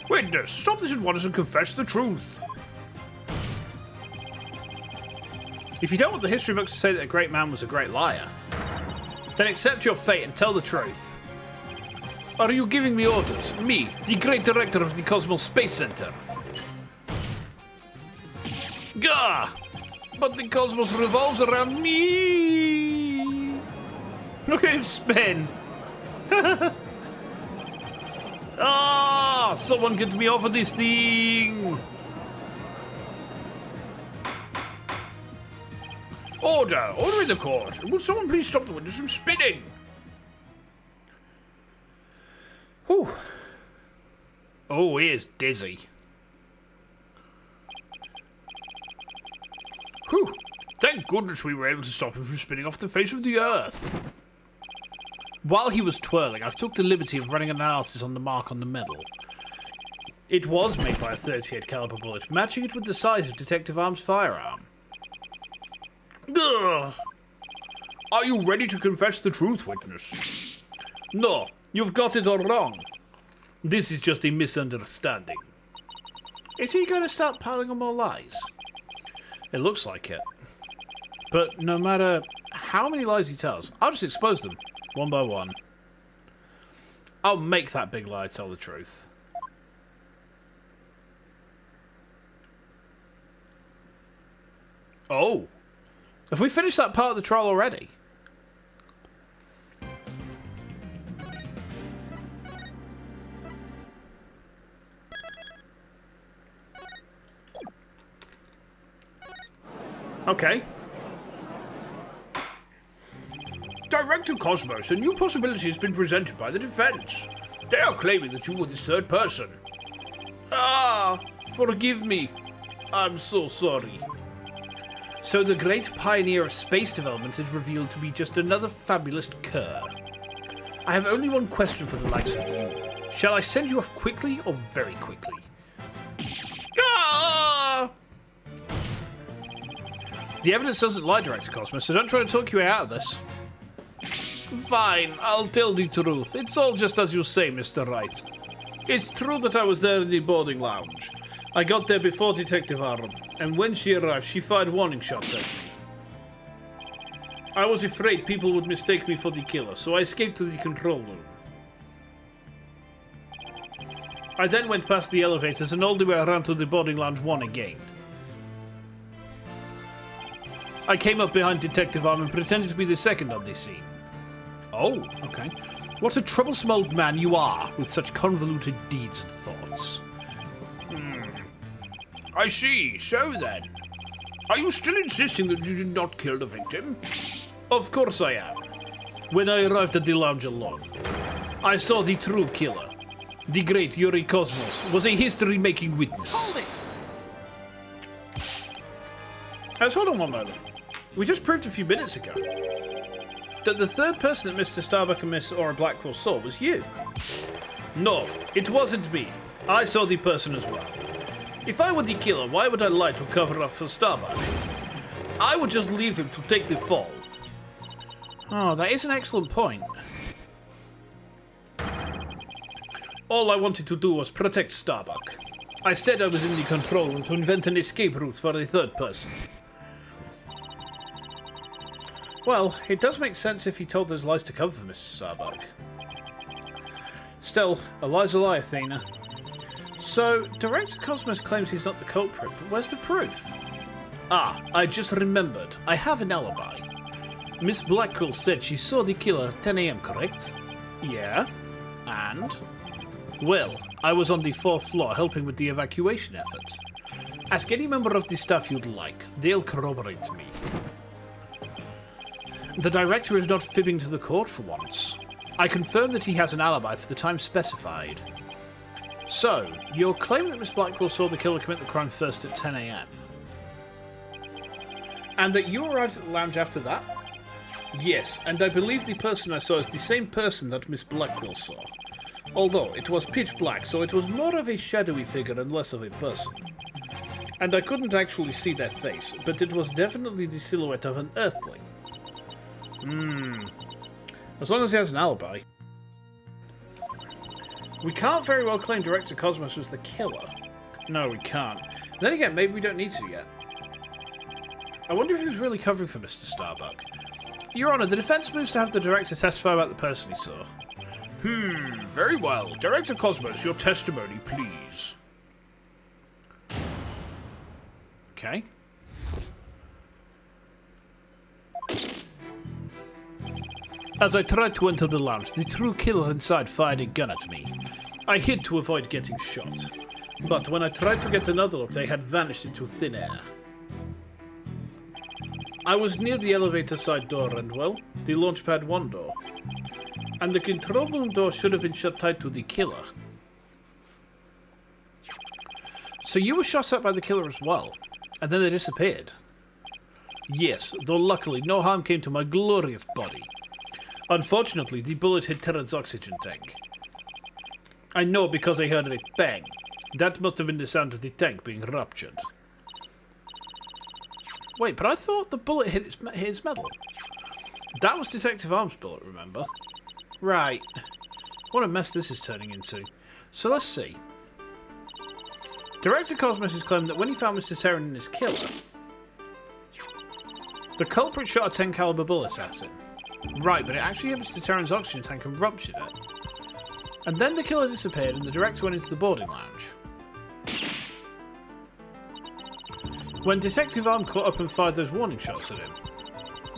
Speaker 1: Witness, stop this at once and confess the truth. If you don't want the history books to say that a great man was a great liar, then accept your fate and tell the truth. Are you giving me orders? Me, the great director of the Cosmos Space Center. Gah! But the cosmos revolves around me. Look at him spin. Ah! Someone get me off of this thing. Order! Order in the court. Will someone please stop the witness from spinning? Whew. Oh, he is dizzy. Whew. Thank goodness we were able to stop him from spinning off the face of the earth. While he was twirling, I took the liberty of running an analysis on the mark on the medal. It was made by a 38 caliber bullet, matching it with the size of Detective Arm's firearm. Ugh. Are you ready to confess the truth, witness? No, you've got it all wrong. This is just a misunderstanding. Is he going to start piling on more lies? It looks like it. But no matter how many lies he tells, I'll just expose them, one by one. I'll make that big lie tell the truth. Oh! Have we finished that part of the trial already? Okay. Director Cosmos, a new possibility has been presented by the defense. They are claiming that you were this third person. Ah, forgive me. I'm so sorry. So the great pioneer of space development is revealed to be just another fabulous cur. I have only one question for the likes of you. Shall I send you off quickly or very quickly? Ah! The evidence doesn't lie, Director Cosmos, so don't try to talk your way out of this. Fine, I'll tell the truth. It's all just as you say, Mr. Wright. It's true that I was there in the boarding lounge. I got there before Detective Aram, and when she arrived, she fired warning shots at me. I was afraid people would mistake me for the killer, so I escaped to the control room. I then went past the elevators and all the way around to the boarding lounge 1 again. I came up behind Detective Arm and pretended to be the second on the scene. Oh, okay. What a troublesome old man you are, with such convoluted deeds and thoughts. I see. So then, are you still insisting that you did not kill the victim? Of course I am. When I arrived at the lounge alone, I saw the true killer. The great Yuri Cosmos was a history-making witness.
Speaker 2: Hold it!
Speaker 1: Let's hold on one moment. We just proved a few minutes ago that the third person that Mr. Starbuck and Miss Aura Blackwell saw was you. No, it wasn't me. I saw the person as well. If I were the killer, why would I lie to cover up for Starbuck? I would just leave him to take the fall. Oh, that is an excellent point. All I wanted to do was protect Starbuck. I said I was in the control room to invent an escape route for the third person. Well, it does make sense if he told those lies to cover for Mr. Starbuck. Still, a lie's a lie, Athena. So, Director Cosmos claims he's not the culprit, but where's the proof? Ah, I just remembered. I have an alibi. Miss Blackwell said she saw the killer at 10 AM, correct? Yeah. And? Well, I was on the 4th floor helping with the evacuation effort. Ask any member of the staff you'd like. They'll corroborate me. The director is not fibbing to the court for once. I confirm that he has an alibi for the time specified. So, you're claiming that Miss Blackwell saw the killer commit the crime first at 10 AM? And that you arrived at the lounge after that? Yes, and I believe the person I saw is the same person that Miss Blackwell saw. Although, it was pitch black, so it was more of a shadowy figure and less of a person. And I couldn't actually see their face, but it was definitely the silhouette of an earthling. As long as he has an alibi. We can't very well claim Director Cosmos was the killer. No, we can't. Then again, maybe we don't need to yet. I wonder if he was really covering for Mr. Starbuck. Your Honor, the defense moves to have the director testify about the person he saw. Very well. Director Cosmos, your testimony, please. Okay. As I tried to enter the lounge, the true killer inside fired a gun at me. I hid to avoid getting shot. But when I tried to get another look, they had vanished into thin air. I was near the elevator side door and, well, the launchpad 1 door. And the control room door should have been shut tight to the killer. So you were shot at by the killer as well, and then they disappeared. Yes, though luckily no harm came to my glorious body. Unfortunately, the bullet hit Terran's oxygen tank. I know because I heard a bang. That must have been the sound of the tank being ruptured. Wait, but I thought the bullet hit his metal. That was Detective Arm's bullet, remember? Right. What a mess this is turning into. So let's see. Director Cosmos has claimed that when he found Mr. Terran and his killer, The culprit shot a 10 caliber bullet at him. Right, but it actually hit Mr. Terran's oxygen tank and ruptured it. And then the killer disappeared and the director went into the boarding lounge. When Detective Arm caught up and fired those warning shots at him.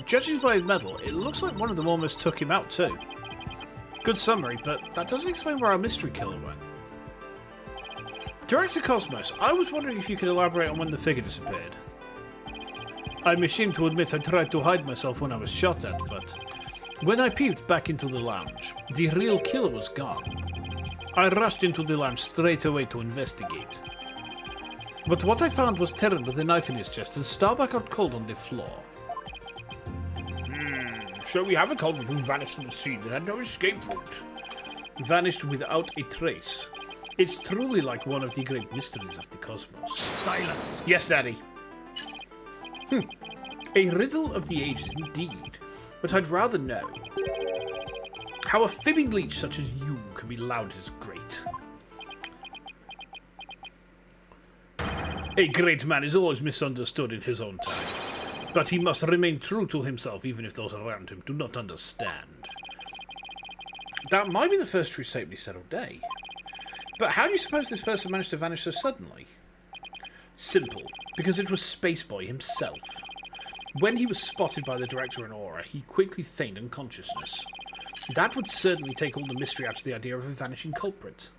Speaker 1: Judging by his medal, it looks like one of them almost took him out too. Good summary, but that doesn't explain where our mystery killer went. Director Cosmos, I was wondering if you could elaborate on when the figure disappeared. I'm ashamed to admit I tried to hide myself when I was shot at, but when I peeped back into the lounge, the real killer was gone. I rushed into the lounge straight away to investigate. But what I found was Terran with a knife in his chest and Starbuck out cold on the floor.
Speaker 2: So we have a culprit who vanished from the scene and had no escape route.
Speaker 1: Vanished without a trace. It's truly like one of the great mysteries of the cosmos.
Speaker 2: Silence!
Speaker 1: Yes, Daddy. A riddle of the ages indeed, but I'd rather know how a fibbing leech such as you can be lauded as great. A great man is always misunderstood in his own time, but he must remain true to himself even if those around him do not understand. That might be the first true statement he said all day. But how do you suppose this person managed to vanish so suddenly? Simple, because it was Spaceboy himself. When he was spotted by the director and Aura, he quickly feigned unconsciousness. That would certainly take all the mystery out of the idea of a vanishing culprit.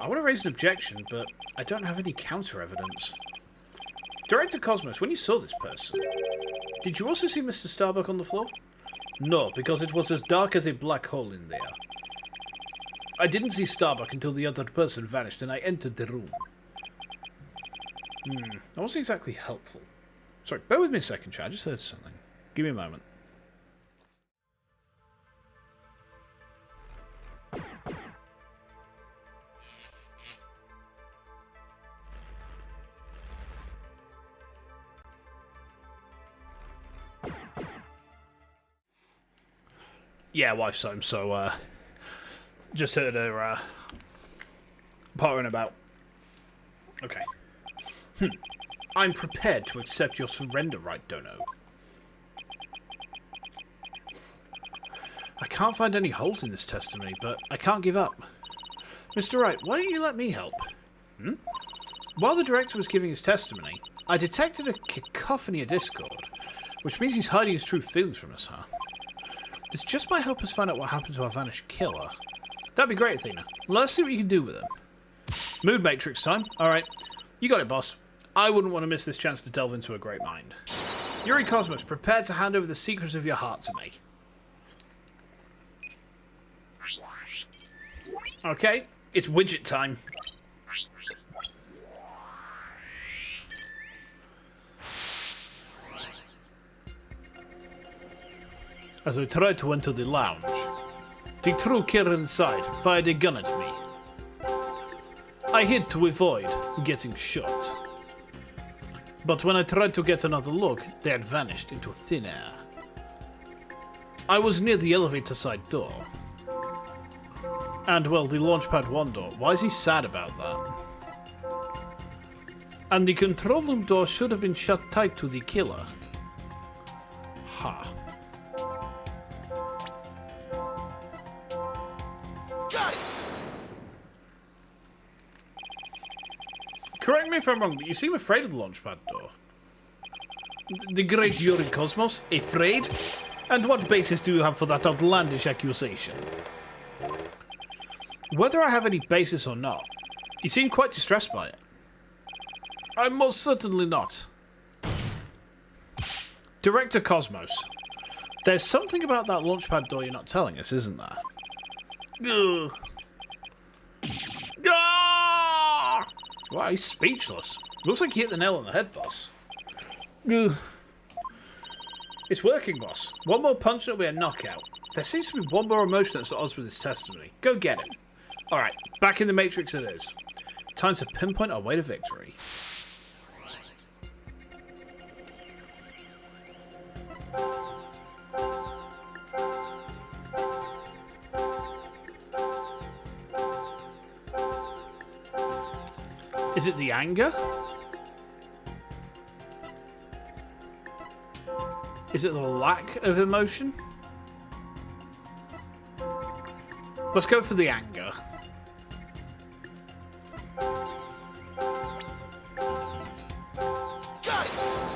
Speaker 1: I want to raise an objection, but I don't have any counter-evidence. Director Cosmos, when you saw this person, did you also see Mr. Starbuck on the floor? No, because it was as dark as a black hole in there. I didn't see Starbuck until the other person vanished and I entered the room. That wasn't exactly helpful. Sorry, bear with me a second, Chad. I just heard something. Give me a moment. Yeah, wife's home, so, just heard her, pottering about. Okay. I'm prepared to accept your surrender right, Dono. I can't find any holes in this testimony, but I can't give up. Mr. Wright, why don't you let me help? While the director was giving his testimony, I detected a cacophony of discord, which means he's hiding his true feelings from us, huh? This just might help us find out what happened to our vanished killer. That'd be great, Athena. Let's see what you can do with him. Mood Matrix time. Alright. You got it, boss. I wouldn't want to miss this chance to delve into a great mind. Yuri Cosmos, prepare to hand over the secrets of your heart to me. Okay, it's widget time. As I tried to enter the lounge, the true killer inside fired a gun at me. I hid to avoid getting shot. But when I tried to get another look, they had vanished into thin air. I was near the elevator side door. And well, the launchpad 1 door. Why is he sad about that? And the control room door should have been shut tight to the killer. Ha.
Speaker 2: Got it!
Speaker 1: Correct me if I'm wrong, but you seem afraid of the launchpad door. The great Yuri Cosmos? Afraid? And what basis do you have for that outlandish accusation? Whether I have any basis or not, you seem quite distressed by it. I'm most certainly not. Director Cosmos, there's something about that launchpad door you're not telling us, isn't there? Ugh. Ah! Wow, he's speechless. Looks like he hit the nail on the head, boss. Ugh. It's working, boss. One more punch and it'll be a knockout. There seems to be one more emotion that's at odds with his testimony. Go get him. Alright, back in the Matrix it is. Time to pinpoint our way to victory. Is it the anger? Is it the lack of emotion? Let's go for the anger.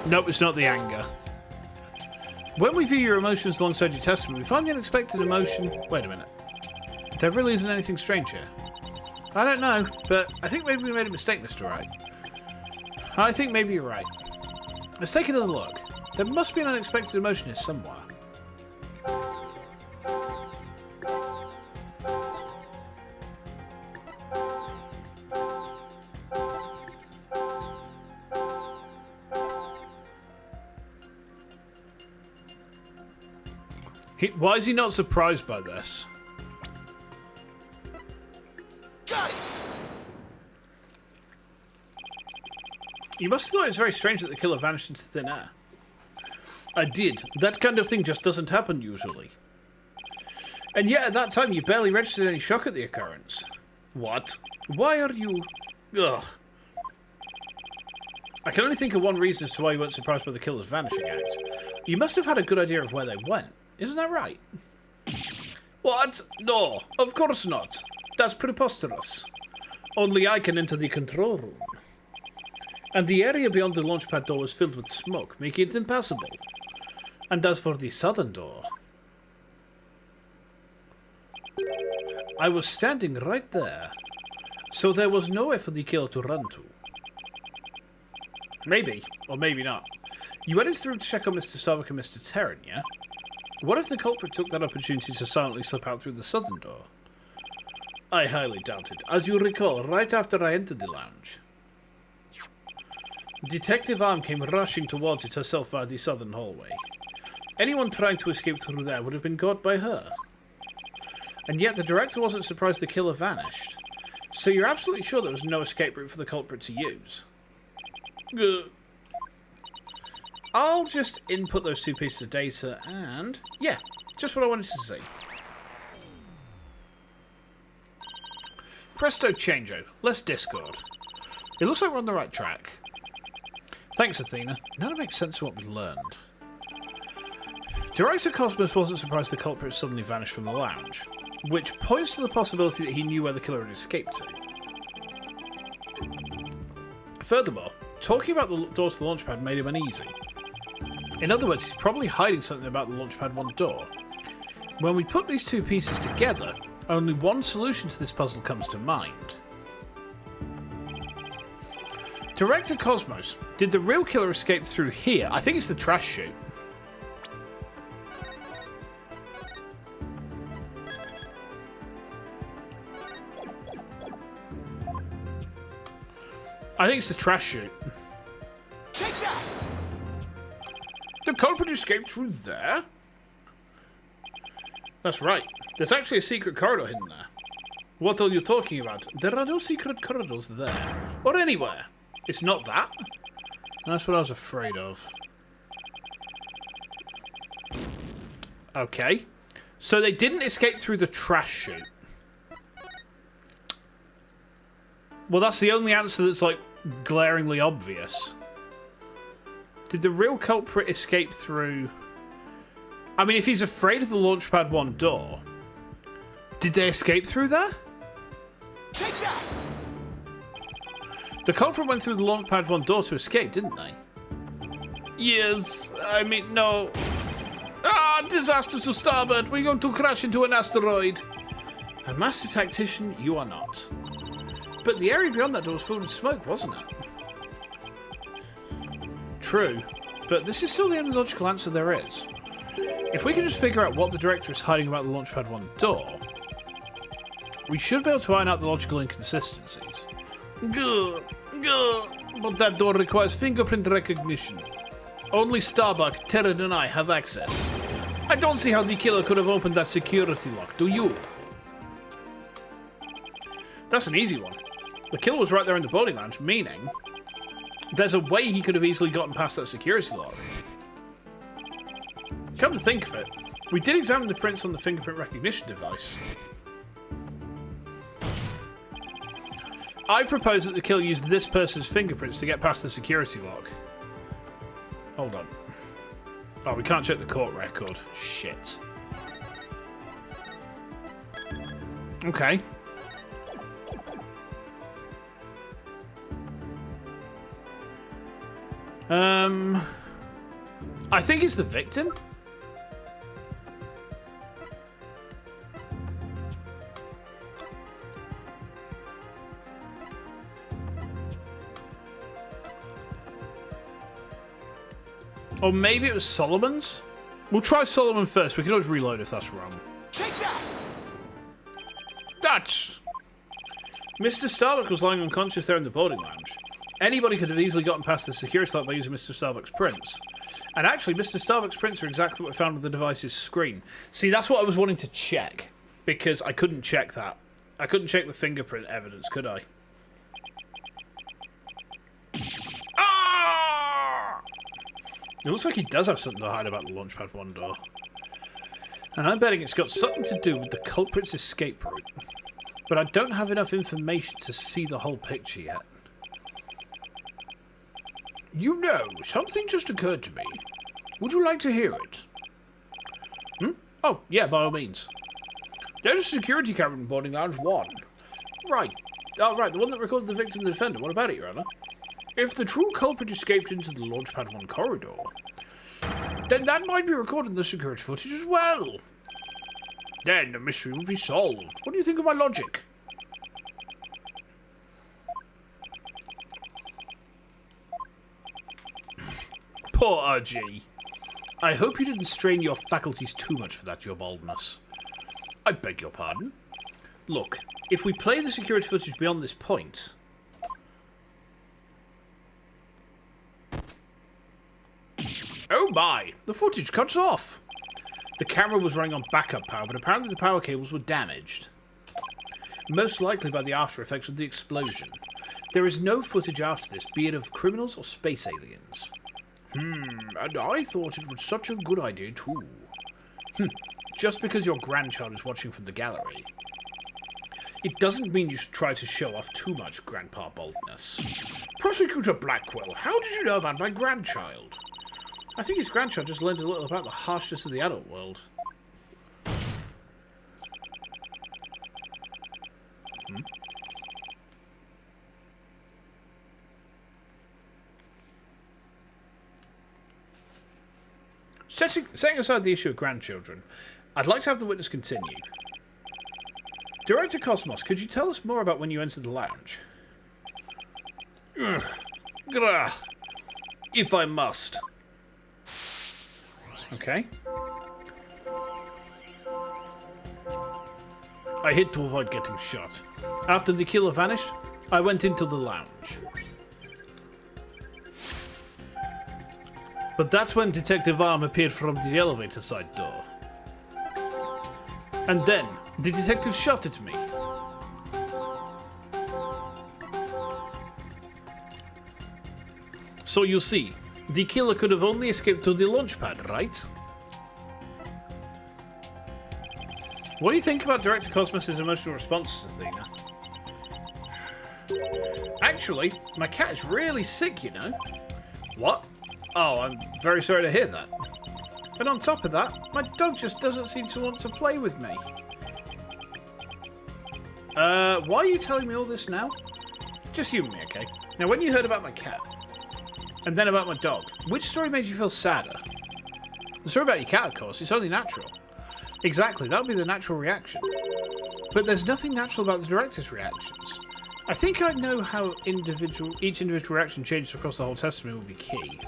Speaker 1: Nope, it's not the anger. When we view your emotions alongside your testimony, we find the unexpected emotion... Wait a minute. There really isn't anything strange here. I don't know, but I think maybe we made a mistake, Mr. Wright. I think maybe you're right. Let's take another look. There must be an unexpected emotion here somewhere. Why is he not surprised by this?
Speaker 3: Got it!
Speaker 1: You must have thought it was very strange that the killer vanished into thin air. I did. That kind of thing just doesn't happen usually. And yet at that time you barely registered any shock at the occurrence. What? Why are you... Ugh. I can only think of one reason as to why you weren't surprised by the killer's vanishing act. You must have had a good idea of where they went. Isn't that right? What? No, of course not. That's preposterous. Only I can enter the control room. And the area beyond the launchpad door was filled with smoke, making it impassable. And as for the southern door... I was standing right there, so there was nowhere for the killer to run to. Maybe, or maybe not. You went into the room to check on Mr. Starbuck and Mr. Terran, yeah? What if the culprit took that opportunity to silently slip out through the southern door? I highly doubt it. As you recall, right after I entered the lounge, Detective Arm came rushing towards it herself via the southern hallway. Anyone trying to escape through there would have been caught by her. And yet the director wasn't surprised the killer vanished. So you're absolutely sure there was no escape route for the culprit to use? I'll just input those two pieces of data and... yeah, just what I wanted to see. Presto changeo. Less Discord. It looks like we're on the right track. Thanks, Athena. Now it makes sense of what we learned. Director Cosmos wasn't surprised the culprit suddenly vanished from the lounge, which points to the possibility that he knew where the killer had escaped to. Furthermore, talking about the doors to the launchpad made him uneasy. In other words, he's probably hiding something about the Launchpad 1 door. When we put these two pieces together, only one solution to this puzzle comes to mind. Director Cosmos, did the real killer escape through here? I think it's the trash chute. I think it's the trash chute.
Speaker 3: Take that!
Speaker 1: The culprit escaped through there? That's right. There's actually a secret corridor hidden there. What are you talking about? There are no secret corridors there. Or anywhere. It's not that? That's what I was afraid of. Okay. So they didn't escape through the trash chute. Well, that's the only answer that's, like, glaringly obvious. Did the real culprit escape through... I mean, if he's afraid of the Launchpad 1 door, did they escape through there?
Speaker 3: Take that!
Speaker 1: The culprit went through the Launchpad 1 door to escape, didn't they? Yes, I mean, no. Ah, disaster to starboard. We're going to crash into an asteroid. A master tactician, you are not. But the area beyond that door was filled with smoke, wasn't it? True, but this is still the only logical answer there is. If we can just figure out what the director is hiding about the Launchpad 1 door, we should be able to iron out the logical inconsistencies. Good, but that door requires fingerprint recognition. Only Starbuck, Terran and I have access. I don't see how the killer could have opened that security lock, do you? That's an easy one. The killer was right there in the boarding lounge, meaning there's a way he could have easily gotten past that security lock. Come to think of it, we did examine the prints on the fingerprint recognition device. I propose that the killer used this person's fingerprints to get past the security lock. Hold on. Oh, we can't check the court record. Shit. Okay. I think it's the victim. Or maybe it was Solomon's? We'll try Solomon first. We can always reload if that's wrong.
Speaker 3: Take that!
Speaker 1: That's... Mr. Starbuck was lying unconscious there in the boarding lounge. Anybody could have easily gotten past the security lock by using Mr. Starbuck's prints. And actually, Mr. Starbuck's prints are exactly what I found on the device's screen. See, that's what I was wanting to check. Because I couldn't check that. I couldn't check the fingerprint evidence, could I? Ah! It looks like he does have something to hide about the Launchpad 1 door. And I'm betting it's got something to do with the culprit's escape route. But I don't have enough information to see the whole picture yet. You know, something just occurred to me. Would you like to hear it? Hmm? Oh, yeah, by all means. There's a security camera in boarding lounge 1. Right. Oh, right, the one that recorded the victim and the defendant. What about it, Your Honor? If the true culprit escaped into the Launchpad 1 corridor, then that might be recorded in the security footage as well. Then the mystery will be solved. What do you think of my logic? Poor RG. I hope you didn't strain your faculties too much for that, your baldness. I beg your pardon. Look, if we play the security footage beyond this point... Oh my! The footage cuts off! The camera was running on backup power, but apparently the power cables were damaged. Most likely by the after effects of the explosion. There is no footage after this, be it of criminals or space aliens. And I thought it was such a good idea too. Just because your grandchild is watching from the gallery. It doesn't mean you should try to show off too much, Grandpa Boldness. Prosecutor Blackwell, how did you know about my grandchild? I think his grandchild just learned a little about the harshness of the adult world. Setting aside the issue of grandchildren, I'd like to have the witness continue. Director Cosmos, could you tell us more about when you entered the lounge? If I must. Okay. I hid to avoid getting shot. After the killer vanished, I went into the lounge. But that's when Detective Arm appeared from the elevator side door. And then, the detective shot at me. So you see, the killer could have only escaped to the launch pad, right? What do you think about Director Cosmos' emotional responses, Athena? Actually, my cat is really sick, you know. What? Oh, I'm very sorry to hear that. And on top of that, my dog just doesn't seem to want to play with me. Why are you telling me all this now? Just humor me, okay? Now, when you heard about my cat, and then about my dog, which story made you feel sadder? The story about your cat, of course, it's only natural. Exactly, that would be the natural reaction. But there's nothing natural about the director's reactions. I think I know how each individual reaction changes across the whole testimony will be key.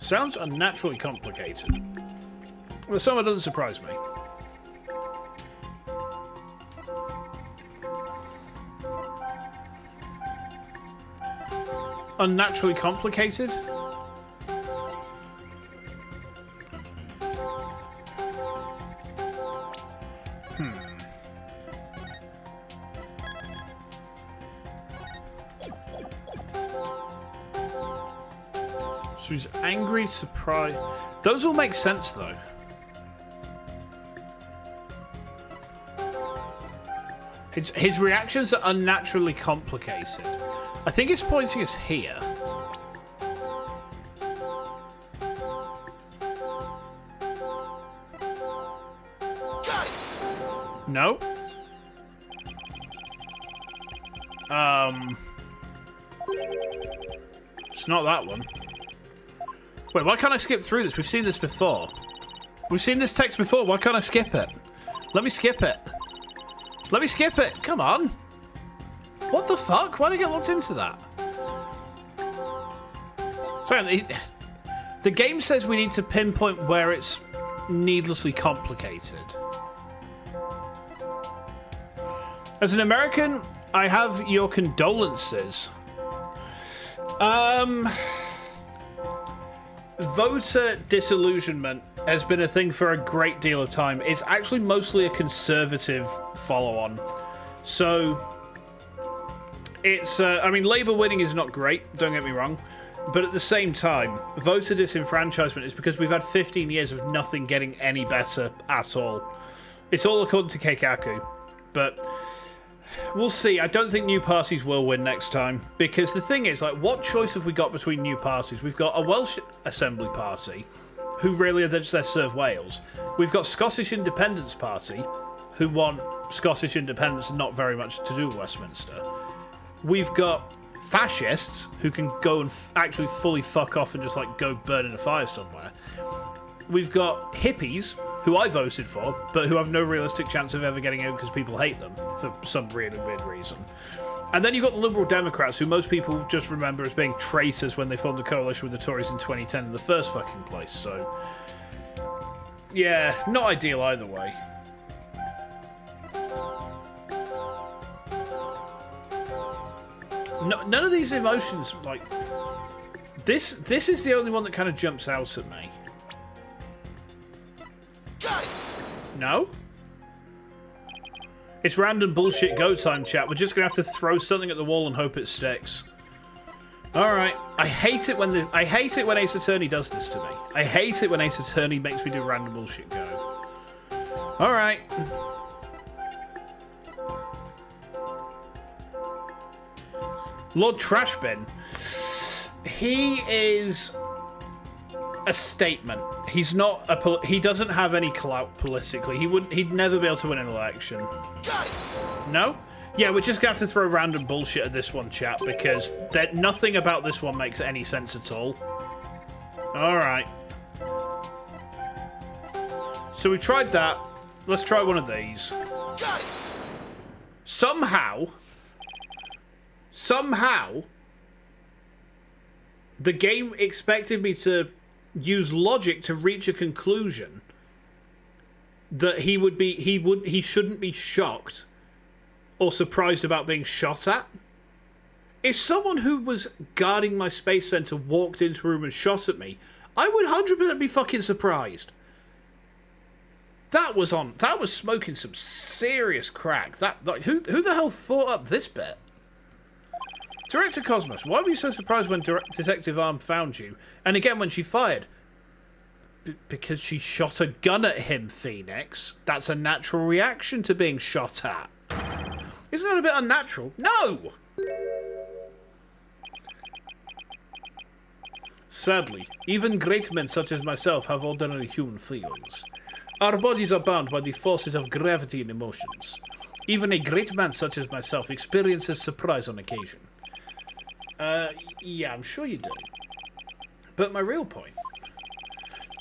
Speaker 1: Sounds unnaturally complicated. Well, some of it doesn't surprise me. Unnaturally complicated? So he's angry, surprised. Those all make sense, though. His reactions are unnaturally complicated. I think it's pointing us here. No. It's not that one. Wait, why can't I skip through this? We've seen this before. We've seen this text before. Why can't I skip it? Let me skip it. Let me skip it. Come on. What the fuck? Why did I get locked into that? Sorry, the game says we need to pinpoint where it's needlessly complicated. As an American, I have your condolences. Voter disillusionment has been a thing for a great deal of time. It's actually mostly a conservative follow-on. So, it's, I mean, Labour winning is not great, don't get me wrong. But at the same time, voter disenfranchisement is because we've had 15 years of nothing getting any better at all. It's all according to Keikaku. But we'll see. I don't think new parties will win next time. Because the thing is, like, what choice have we got between new parties? We've got a Welsh Assembly Party, who really are just there to serve Wales. We've got Scottish Independence Party, who want Scottish independence and not very much to do with Westminster. We've got fascists who can go and actually fully fuck off and just like go burn in a fire somewhere. We've got hippies who I voted for, but who have no realistic chance of ever getting out because people hate them for some really weird reason. And then you've got the Liberal Democrats, who most people just remember as being traitors when they formed a coalition with the Tories in 2010 in the first fucking place. So, yeah, not ideal either way. No, none of these emotions, like, this is the only one that kind of jumps out at me. No? It's random bullshit go time, chat. We're just gonna have to throw something at the wall and hope it sticks. Alright. I hate it when Ace Attorney does this to me. I hate it when Ace Attorney makes me do random bullshit go. Alright. Lord Trashbin. He is a statement. He's not a he doesn't have any clout politically. He'd never be able to win an election. No? Yeah, we're just gonna have to throw random bullshit at this one, chat, because nothing about this one makes any sense at all. Alright. So we tried that. Let's try one of these. Somehow, the game expected me to use logic to reach a conclusion that he shouldn't be shocked or surprised about being shot at. If someone who was guarding my space center walked into a room and shot at me, I would 100% be fucking surprised. That was smoking some serious crack. Who the hell thought up this bit? Director Cosmos, why were you so surprised when Detective Arm found you? And again when she fired? Because she shot a gun at him, Phoenix. That's a natural reaction to being shot at. Isn't that a bit unnatural? No! Sadly, even great men such as myself have ordinary human feelings. Our bodies are bound by the forces of gravity and emotions. Even a great man such as myself experiences surprise on occasion. Yeah, I'm sure you do. But my real point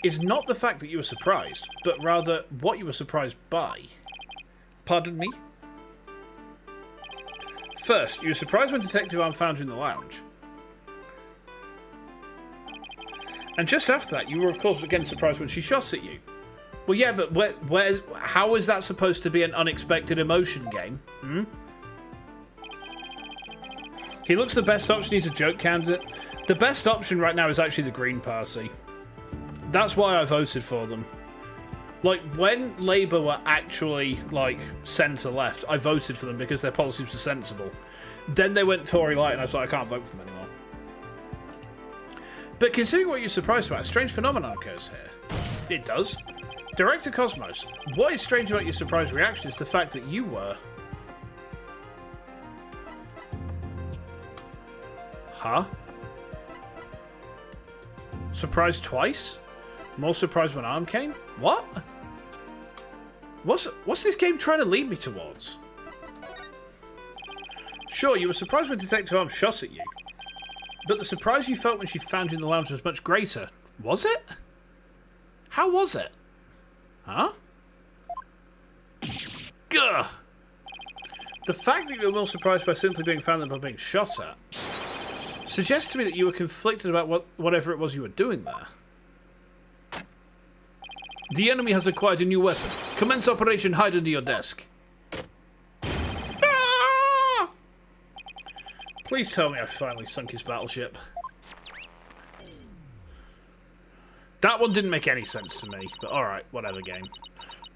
Speaker 1: is not the fact that you were surprised, but rather what you were surprised by. Pardon me? First, you were surprised when Detective Arm found you in the lounge. And just after that, you were of course again surprised when she shot at you. Well, yeah, but how is that supposed to be an unexpected emotion game? Hmm? He looks the best option. He's a joke candidate. The best option right now is actually the Green Party. That's why I voted for them. Like, when Labour were actually, like, centre-left, I voted for them because their policies were sensible. Then they went Tory light, and I was like, I can't vote for them anymore. But considering what you're surprised about, a strange phenomenon occurs here. It does. Director Cosmos, what is strange about your surprise reaction is the fact that you were... Huh? Surprised twice? More surprised when Arm came? What? What's this game trying to lead me towards? Sure, you were surprised when Detective Arm shot at you. But the surprise you felt when she found you in the lounge was much greater. Was it? How was it? Huh? Gah! The fact that you were more surprised by simply being found than by being shot at suggests to me that you were conflicted about whatever it was you were doing there. The enemy has acquired a new weapon. Commence Operation Hide Under Your Desk. Ah! Please tell me I finally sunk his battleship. That one didn't make any sense to me, but alright, whatever game.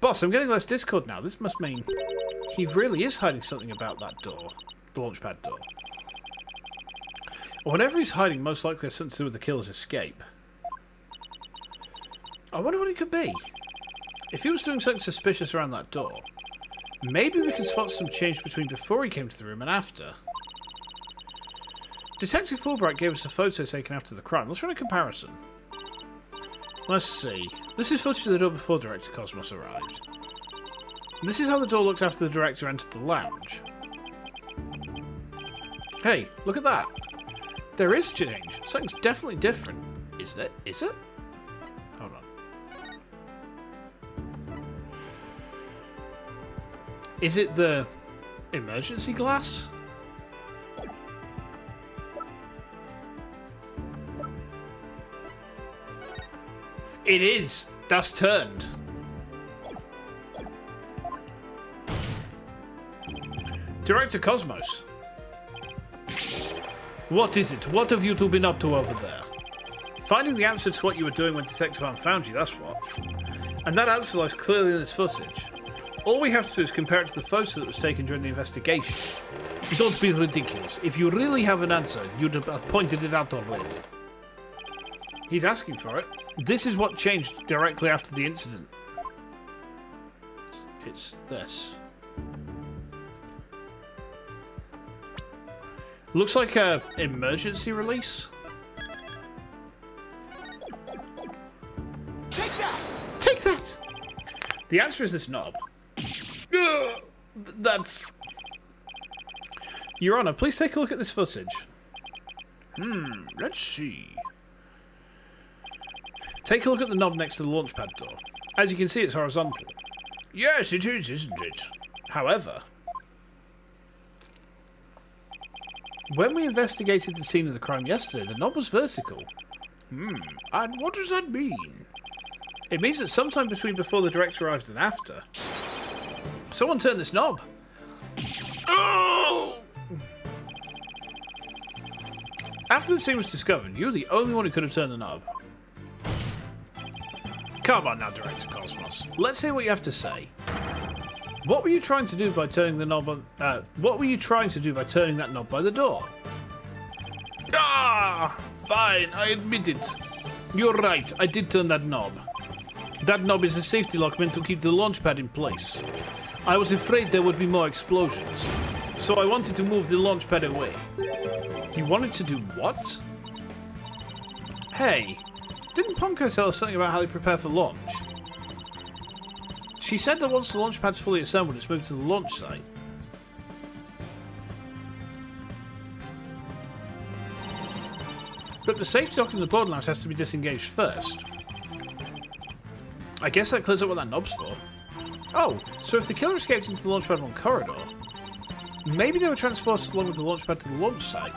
Speaker 1: Boss, I'm getting less Discord now. This must mean he really is hiding something about that door. The launchpad door. Whatever he's hiding most likely has something to do with the killer's escape. I wonder what it could be. If he was doing something suspicious around that door, maybe we can spot some change between before he came to the room and after. Detective Fulbright gave us a photo taken after the crime. Let's run a comparison. Let's see. This is footage of the door before Director Cosmos arrived. This is how the door looked after the director entered the lounge. Hey, look at that. There is change. Something's definitely different. Is there? Is it? Hold on. Is it the emergency glass? It is. That's turned. Director Cosmos. What is it? What have you two been up to over there? Finding the answer to what you were doing when Detective Arm found you, that's what. And that answer lies clearly in this footage. All we have to do is compare it to the photo that was taken during the investigation. Don't be ridiculous. If you really have an answer, you'd have pointed it out already. He's asking for it. This is what changed directly after the incident. It's this. Looks like a emergency release.
Speaker 3: Take that!
Speaker 1: Take that! The answer is this knob. That's... Your Honor, please take a look at this footage. Let's see. Take a look at the knob next to the launchpad door. As you can see, it's horizontal.
Speaker 2: Yes, it is, isn't it?
Speaker 1: However, when we investigated the scene of the crime yesterday, the knob was vertical.
Speaker 2: And what does that mean?
Speaker 1: It means that sometime between before the director arrived and after, someone turned this knob.
Speaker 2: Oh!
Speaker 1: After the scene was discovered, you were the only one who could have turned the knob. Come on now, Director Cosmos. Let's hear what you have to say. What were you trying to do by turning the knob on? What were you trying to do by turning that knob by the door?
Speaker 2: Ah! Fine, I admit it.
Speaker 1: You're right. I did turn that knob. That knob is a safety lock meant to keep the launchpad in place. I was afraid there would be more explosions, so I wanted to move the launchpad away. You wanted to do what? Hey, didn't Ponko tell us something about how they prepare for launch? She said that once the launchpad's fully assembled, it's moved to the launch site. But the safety lock in the board latch has to be disengaged first. I guess that clears up what that knob's for. Oh, so if the killer escaped into the Launchpad 1 corridor, maybe they were transported along with the Launchpad to the launch site?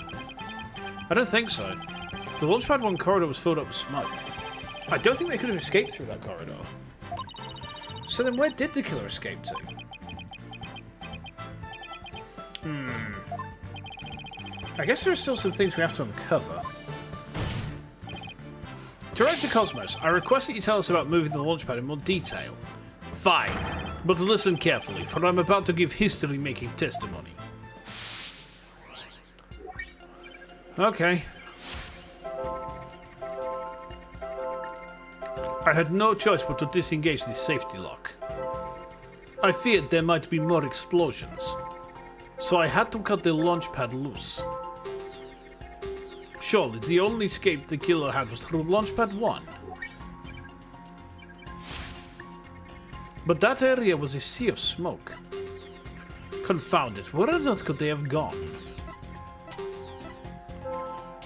Speaker 1: I don't think so. The Launchpad 1 corridor was filled up with smoke. I don't think they could have escaped through that corridor. So then where did the killer escape to? I guess there are still some things we have to uncover. Director Cosmos, I request that you tell us about moving the launchpad in more detail. Fine, but listen carefully, for I'm about to give history-making testimony. Okay. I had no choice but to disengage the safety lock. I feared there might be more explosions, so I had to cut the launchpad loose. Surely, the only escape the killer had was through Launchpad 1. But that area was a sea of smoke. Confound it, where on earth could they have gone?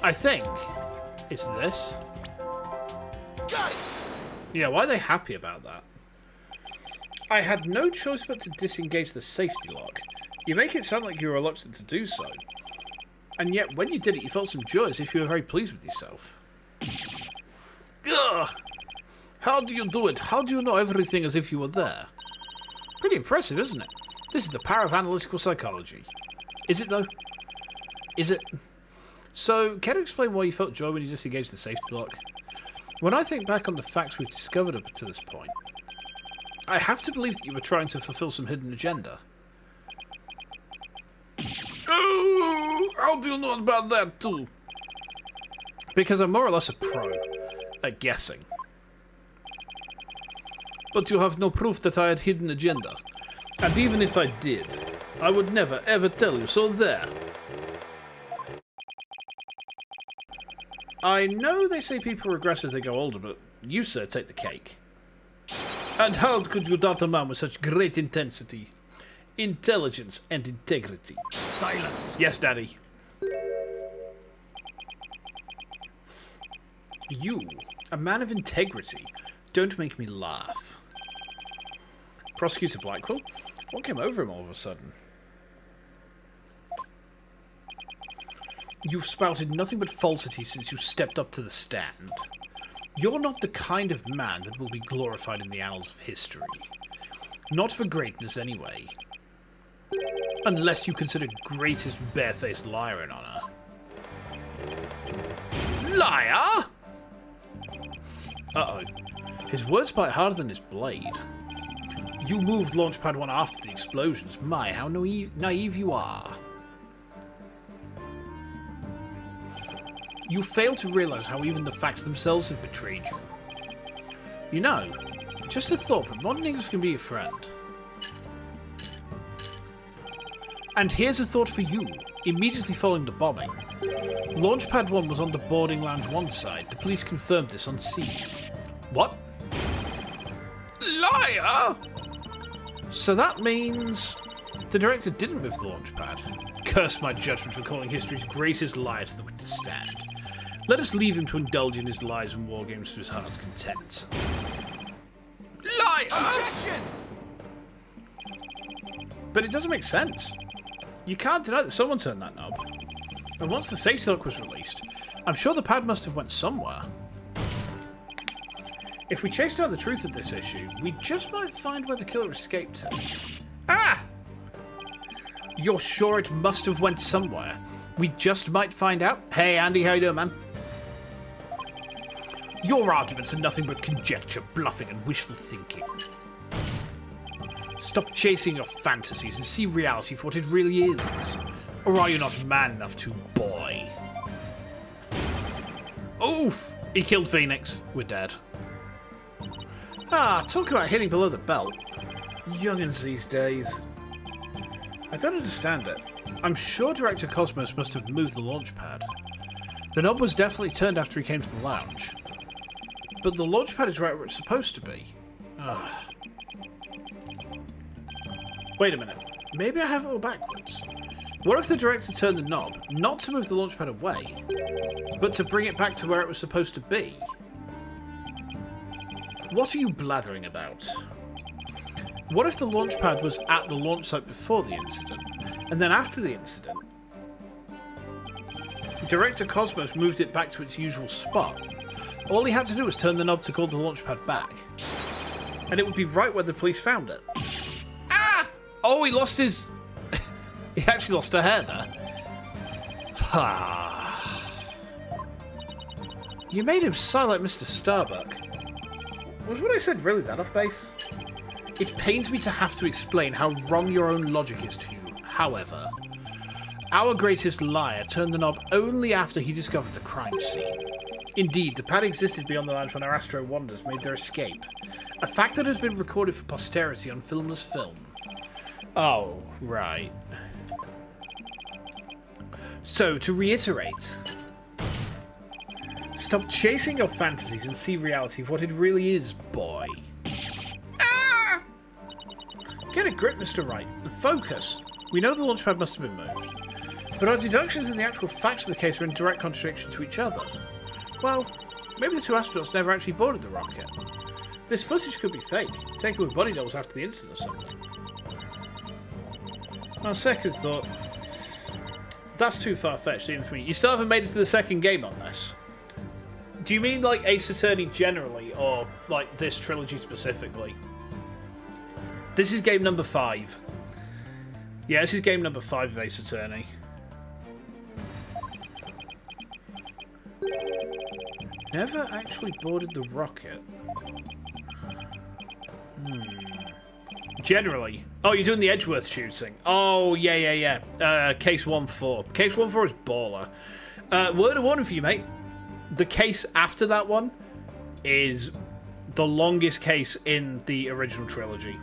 Speaker 1: I think it's this.
Speaker 3: Got it!
Speaker 1: Yeah, why are they happy about that? I had no choice but to disengage the safety lock. You make it sound like you were reluctant to do so. And yet, when you did it, you felt some joy as if you were very pleased with yourself. Ugh! How do you do it? How do you know everything as if you were there? Pretty impressive, isn't it? This is the power of analytical psychology. Is it, though? Is it? So, can you explain why you felt joy when you disengaged the safety lock? When I think back on the facts we've discovered up to this point, I have to believe that you were trying to fulfill some hidden agenda. Oh, how do you know about that too? Because I'm more or less a pro at guessing. But you have no proof that I had hidden agenda. And even if I did, I would never ever tell you, so there. I know they say people regress as they go older, but you, sir, take the cake. And how could you doubt a man with such great intensity, intelligence, and integrity?
Speaker 2: Silence!
Speaker 1: Yes, Daddy. You, a man of integrity, don't make me laugh. Prosecutor Blackwell? What came over him all of a sudden? You've spouted nothing but falsity since you stepped up to the stand. You're not the kind of man that will be glorified in the annals of history. Not for greatness, anyway. Unless you consider greatest barefaced liar an honor. Liar? Uh-oh. His words bite harder than his blade. You moved Launchpad 1 after the explosions. My, how naive you are. You fail to realize how even the facts themselves have betrayed you. You know, just a thought, but modern English can be a friend. And here's a thought for you. Immediately following the bombing, Launchpad 1 was on the boarding lounge 1 side. The police confirmed this on scene. What? Liar! So that means the director didn't move the launchpad. Curse my judgment for calling history's greatest liar to the witness stand. Let us leave him to indulge in his lies and war games to his heart's content. Liar!
Speaker 3: Objection!
Speaker 1: But it doesn't make sense. You can't deny that someone turned that knob. And once the safety lock was released, I'm sure the pad must have went somewhere. If we chased out the truth of this issue, we just might find where the killer escaped to. Ah! You're sure it must have went somewhere? We just might find out? Hey Andy, how you doing, man? Your arguments are nothing but conjecture, bluffing, and wishful thinking. Stop chasing your fantasies and see reality for what it really is. Or are you not man enough to, boy? Oof! He killed Phoenix. We're dead. Ah, talk about hitting below the belt. Youngins these days. I don't understand it. I'm sure Director Cosmos must have moved the launch pad. The knob was definitely turned after he came to the lounge. But the launch pad is right where it's supposed to be. Ugh. Wait a minute. Maybe I have it all backwards. What if the director turned the knob, not to move the launch pad away, but to bring it back to where it was supposed to be? What are you blathering about? What if the launch pad was at the launch site before the incident, and then after the incident, Director Cosmos moved it back to its usual spot? All he had to do was turn the knob to call the launch pad back, and it would be right where the police found it. Ah! Oh, he lost his... he actually lost a hair there. Ha! You made him sigh like Mr. Starbuck. Was what I said really that off base? It pains me to have to explain how wrong your own logic is to you. However, our greatest liar turned the knob only after he discovered the crime scene. Indeed, the pad existed beyond the lounge when our Astro Wanderers made their escape. A fact that has been recorded for posterity on filmless film. Oh, right. So, to reiterate, stop chasing your fantasies and see reality for what it really is, boy. Ah! Get a grip, Mr. Wright, and focus. We know the launch pad must have been moved, but our deductions and the actual facts of the case are in direct contradiction to each other. Well, maybe the two astronauts never actually boarded the rocket. This footage could be fake, taken with body doubles after the incident or something. On second thought, that's too far-fetched even for me. You still haven't made it to the second game on this. Do you mean like Ace Attorney generally, or like this trilogy specifically? This is game number 5. Yeah, this is game number 5 of Ace Attorney. Never actually boarded the rocket. Generally. Oh, you're doing the Edgeworth shooting. Oh, yeah. Case 1-4. Case 1-4 is baller. Word of warning for you, mate. The case after that one is the longest case in the original trilogy.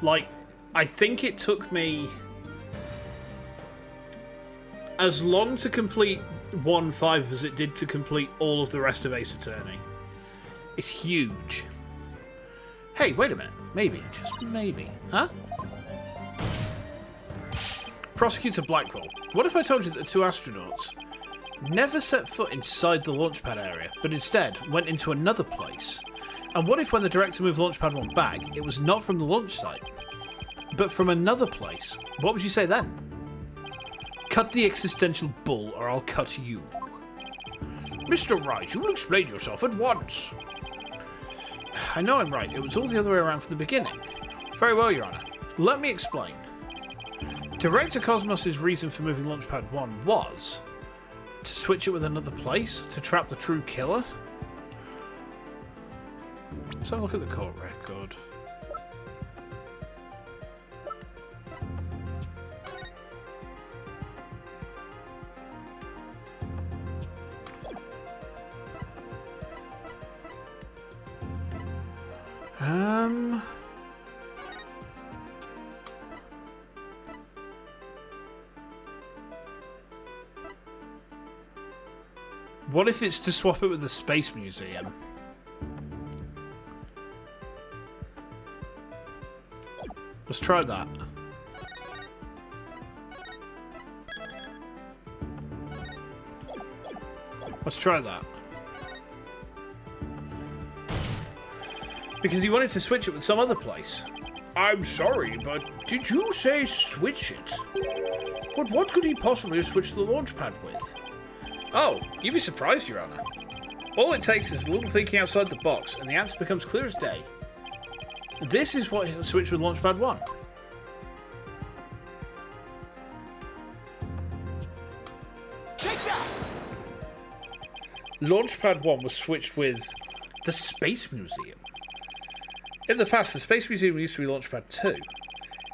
Speaker 1: Like, I think it took me as long to complete 1-5 as it did to complete all of the rest of Ace Attorney. It's huge. Hey, wait a minute. Maybe, just maybe. Huh? Prosecutor Blackwell, what if I told you that the two astronauts never set foot inside the launch pad area, but instead went into another place? And what if when the director moved launch pad 1 back, it was not from the launch site, but from another place? What would you say then? Cut the existential bull, or I'll cut you.
Speaker 2: Mr. Wright, you will explain yourself at once.
Speaker 1: I know I'm right. It was all the other way around from the beginning. Very well, Your Honor. Let me explain. Director Cosmos' reason for moving Launchpad 1 was to switch it with another place? To trap the true killer? Let's have a look at the court record. What if it's to swap it with the Space Museum? Let's try that. Let's try that. Because he wanted to switch it with some other place.
Speaker 2: I'm sorry, but did you say switch it? But what could he possibly have switched the launch pad with?
Speaker 1: Oh, you'd be surprised, Your Honor. All it takes is a little thinking outside the box, and the answer becomes clear as day. This is what he'll switch with Launchpad 1.
Speaker 2: Take that!
Speaker 1: Launchpad 1 was switched with the Space Museum. In the past, the Space Museum used to be Launchpad 2.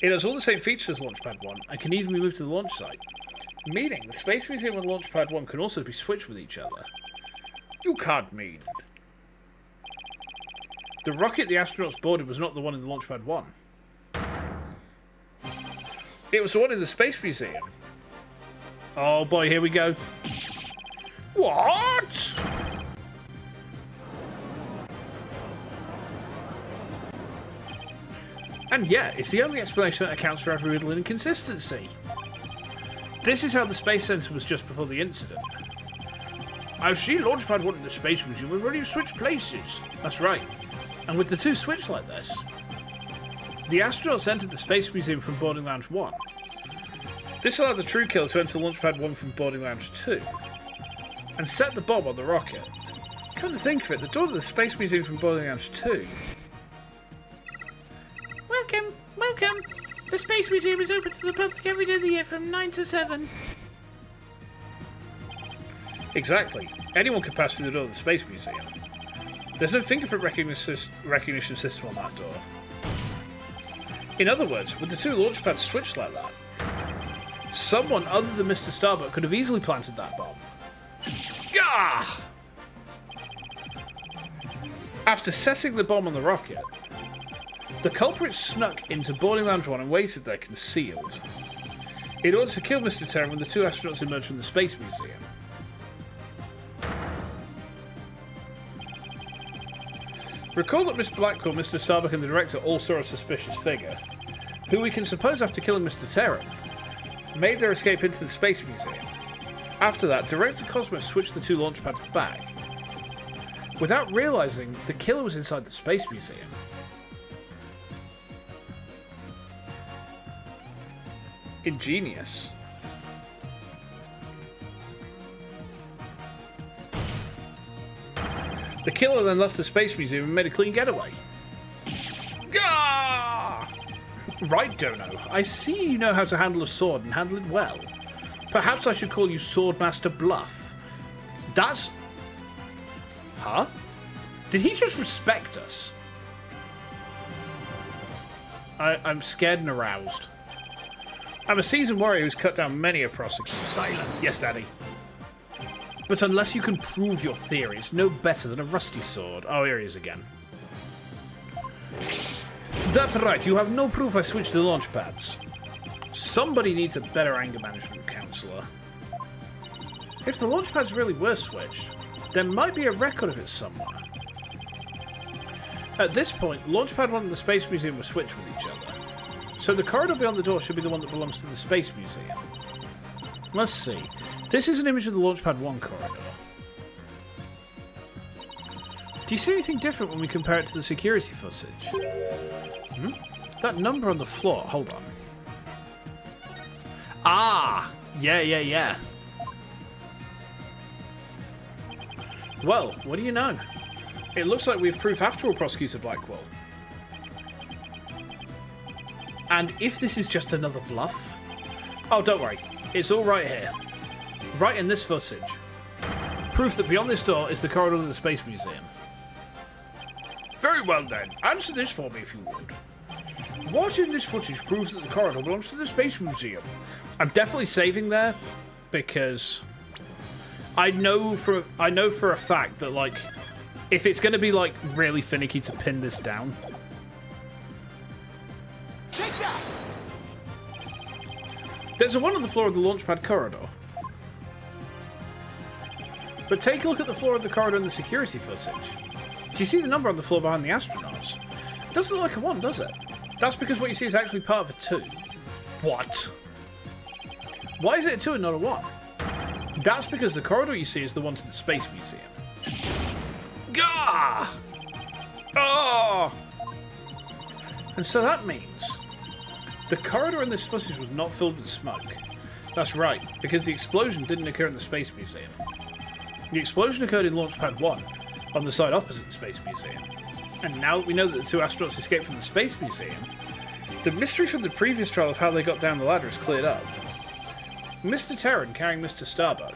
Speaker 1: It has all the same features as Launchpad 1, and can even be moved to the launch site. Meaning, the Space Museum and Launchpad 1 can also be switched with each other.
Speaker 2: You can't mean.
Speaker 1: The rocket the astronauts boarded was not the one in the Launchpad 1. It was the one in the Space Museum. Oh boy, here we go.
Speaker 2: What?
Speaker 1: And yeah, it's the only explanation that accounts for every little inconsistency. This is how the Space Center was just before the incident.
Speaker 2: I see Launchpad 1 in the Space Museum. We've already switched places.
Speaker 1: That's right. And with the two switched like this, the astronauts entered the Space Museum from Boarding Lounge 1. This allowed the true killer to enter Launchpad 1 from Boarding Lounge 2 and set the bomb on the rocket. Come to think of it, the door to the Space Museum from Boarding Lounge 2.
Speaker 3: Welcome, welcome. The Space Museum is open to the public every day of the year from 9 to 7.
Speaker 1: Exactly. Anyone can pass through the door of the Space Museum. There's no fingerprint recognition system on that door. In other words, with the two launch pads switched like that, someone other than Mr. Starbuck could have easily planted that bomb. Gah! After setting the bomb on the rocket, the culprit snuck into Boarding Lounge 1 and waited there concealed, in order to kill Mr. Terran when the two astronauts emerged from the Space Museum. Recall that Miss Blackwell, Mr. Starbuck, and the director all saw a suspicious figure. who we can suppose after killing Mr. Terran, made their escape into the Space Museum. After that, Director Cosmos switched the two launch pads back, without realizing the killer was inside the Space Museum. Ingenious. The killer then left the Space Museum and made a clean getaway. Gah! Right, Dono. I see you know how to handle a sword and handle it well. Perhaps I should call you Swordmaster Bluff. That's... Huh? Did he just respect us? I'm scared and aroused. I'm a seasoned warrior who's cut down many a prosecutor.
Speaker 2: Silence!
Speaker 1: Yes, Daddy. But unless you can prove your theory, it's no better than a rusty sword. Oh, here he is again. That's right, you have no proof I switched the launch pads. Somebody needs a better anger management counselor. If the launch pads really were switched, there might be a record of it somewhere. At this point, Launchpad 1 and the Space Museum were switched with each other. So the corridor beyond the door should be the one that belongs to the Space Museum. Let's see. This is an image of the Launchpad 1 corridor. Do you see anything different when we compare it to the security footage? That number on the floor, hold on. Ah! Yeah. Well, what do you know? It looks like we've proof after all, Prosecutor Blackwell. And if this is just another bluff... Oh, don't worry. It's all right here. Right in this footage. Proof that beyond this door is the corridor of the Space Museum.
Speaker 2: Very well then. Answer this for me if you would. What in this footage proves that the corridor belongs to the Space Museum?
Speaker 1: I'm definitely saving there because I know for a fact that, like, if it's going to be, like, really finicky to pin this down.
Speaker 2: Take that!
Speaker 1: There's a one on the floor of the launchpad corridor. But take a look at the floor of the corridor in the security footage. Do you see the number on the floor behind the astronauts? It doesn't look like a 1, does it? That's because what you see is actually part of a 2.
Speaker 2: What?
Speaker 1: Why is it a 2 and not a 1? That's because the corridor you see is the one to the Space Museum.
Speaker 2: Gah! Oh!
Speaker 1: And so that means the corridor in this footage was not filled with smoke. That's right, because the explosion didn't occur in the Space Museum. The explosion occurred in Launchpad 1, on the side opposite the Space Museum. And now that we know that the two astronauts escaped from the Space Museum, the mystery from the previous trial of how they got down the ladder is cleared up. Mr. Terran, carrying Mr. Starbuck,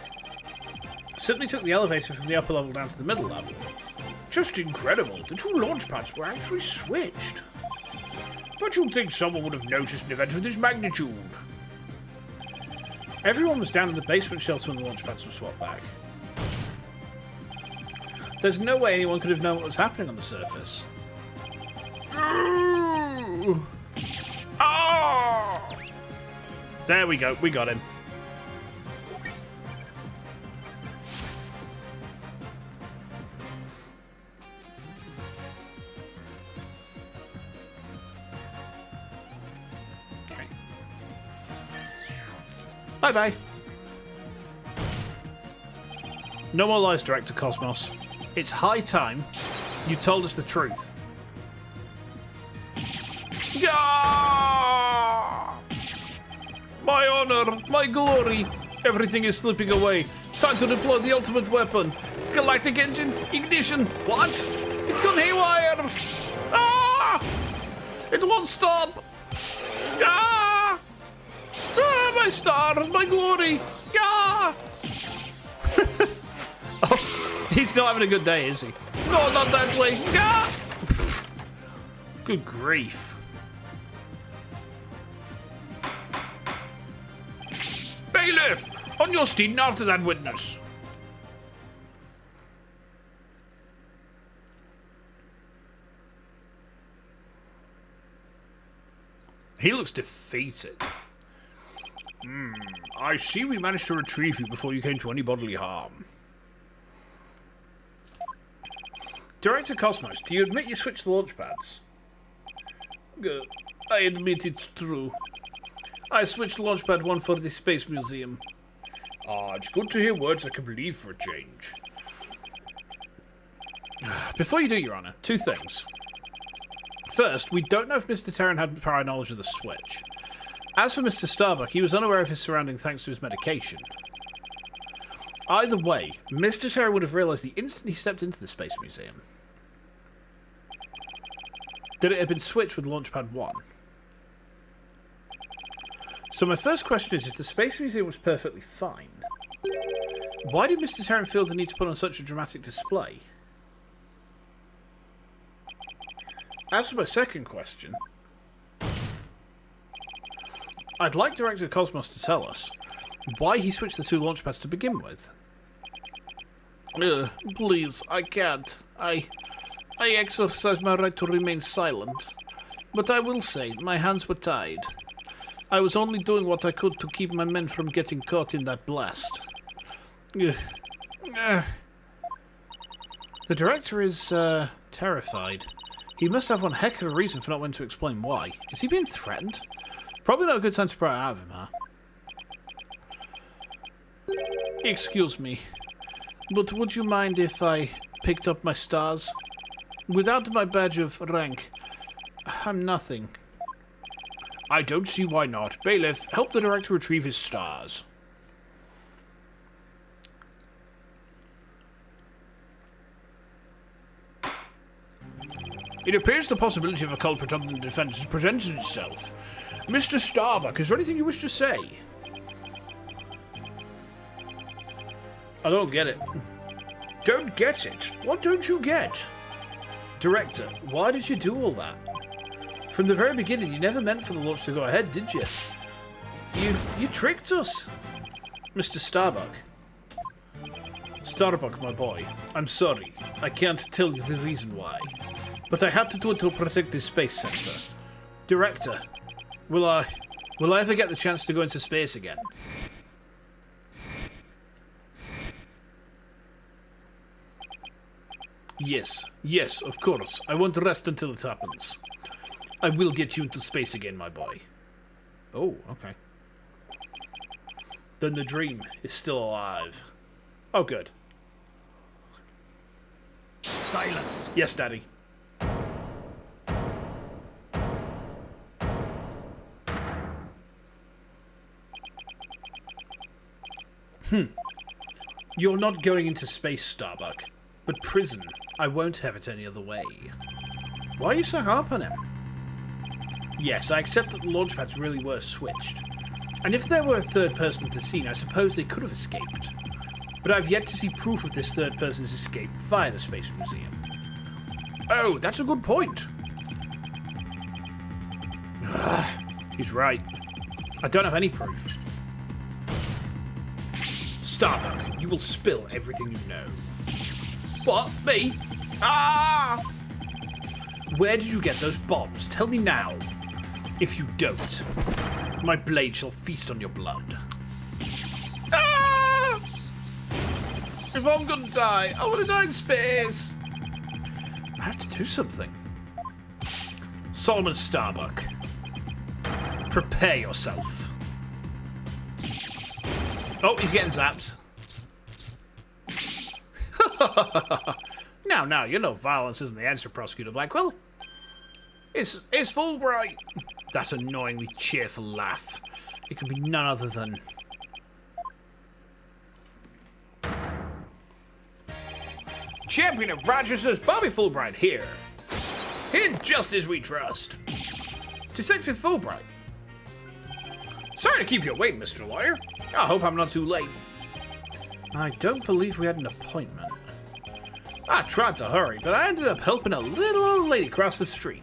Speaker 1: simply took the elevator from the upper level down to the middle level.
Speaker 2: Just incredible. The two launch pads were actually switched. But you'd think someone would have noticed an event of this magnitude.
Speaker 1: Everyone was down in the basement shelter when the launch pads were swapped back. There's no way anyone could have known what was happening on the surface.
Speaker 2: Ah!
Speaker 1: There we go, we got him. Okay. Bye-bye. No more lies, Director Cosmos. It's high time you told us the truth.
Speaker 2: Ah!
Speaker 1: My honor, my glory, everything is slipping away. Time to deploy the ultimate weapon. Galactic engine, ignition. What? It's gone haywire. Ah! It won't stop. Ah! Ah, my stars, my glory. Ah! Oh, he's not having a good day, is he? No, not that way. Ah! Good grief.
Speaker 2: Bailiff! On your steed after that witness.
Speaker 1: He looks defeated.
Speaker 2: I see we managed to retrieve you before you came to any bodily harm.
Speaker 1: Director Cosmos, do you admit you switched the launch pads? I admit it's true. I switched Launchpad 1 for the Space Museum.
Speaker 2: Ah, it's good to hear words I can believe for a change.
Speaker 1: Before you do, Your Honor, two things. First, we don't know if Mr. Terran had prior knowledge of the switch. As for Mr. Starbuck, he was unaware of his surroundings thanks to his medication. Either way, Mr. Terran would have realised the instant he stepped into the Space Museum that it had been switched with Launchpad 1. So my first question is, if the Space Museum was perfectly fine, why did Mr. Terran feel the need to put on such a dramatic display? As for my second question, I'd like Director Cosmos to tell us why he switched the two launchpads to begin with.
Speaker 3: Please, I can't. I exercise my right to remain silent. But I will say, my hands were tied. I was only doing what I could to keep my men from getting caught in that blast.
Speaker 1: The director is, terrified. He must have one heck of a reason for not wanting to explain why. Is he being threatened? Probably not a good time to pry it out of him, huh?
Speaker 3: Excuse me, but would you mind if I picked up my stars? Without my badge of rank, I'm nothing.
Speaker 2: I don't see why not. Bailiff, help the director retrieve his stars. It appears the possibility of a culprit other than the defense has presented itself. Mr. Starbuck, is there anything you wish to say?
Speaker 1: I don't get it.
Speaker 2: Don't get it? What don't you get?
Speaker 1: Director, why did you do all that? From the very beginning, you never meant for the launch to go ahead, did you? You tricked us. Mr. Starbuck. Starbuck, my boy, I'm sorry. I can't tell you the reason why. But I had to do it to protect this space center. Director, will I ever get the chance to go into space again? Yes, of course. I won't rest until it happens. I will get you into space again, my boy. Oh, okay. Then the dream is still alive. Oh, good.
Speaker 2: Silence!
Speaker 1: Yes, Daddy. You're not going into space, Starbuck. But prison, I won't have it any other way. Why are you so hard on him? Yes, I accept that the launchpads really were switched. And if there were a third person at the scene, I suppose they could have escaped. But I've yet to see proof of this third person's escape via the Space Museum.
Speaker 2: Oh, that's a good point.
Speaker 1: He's right. I don't have any proof. Starbuck, you will spill everything you know.
Speaker 2: What? Me? Ah!
Speaker 1: Where did you get those bombs? Tell me now. If you don't, my blade shall feast on your blood.
Speaker 2: Ah! If I'm gonna die, I wanna die in space.
Speaker 1: I have to do something. Solomon Starbuck, prepare yourself. Oh, he's getting zapped. Now, you know violence isn't the answer, Prosecutor Blackwell.
Speaker 2: It's Fulbright.
Speaker 1: That annoyingly cheerful laugh. It could be none other than...
Speaker 2: Champion of righteousness, Bobby Fulbright here. In justice we trust. Detective Fulbright. Sorry to keep you waiting, Mr. Lawyer. I hope I'm not too late.
Speaker 1: I don't believe we had an appointment.
Speaker 2: I tried to hurry, but I ended up helping a little old lady cross the street.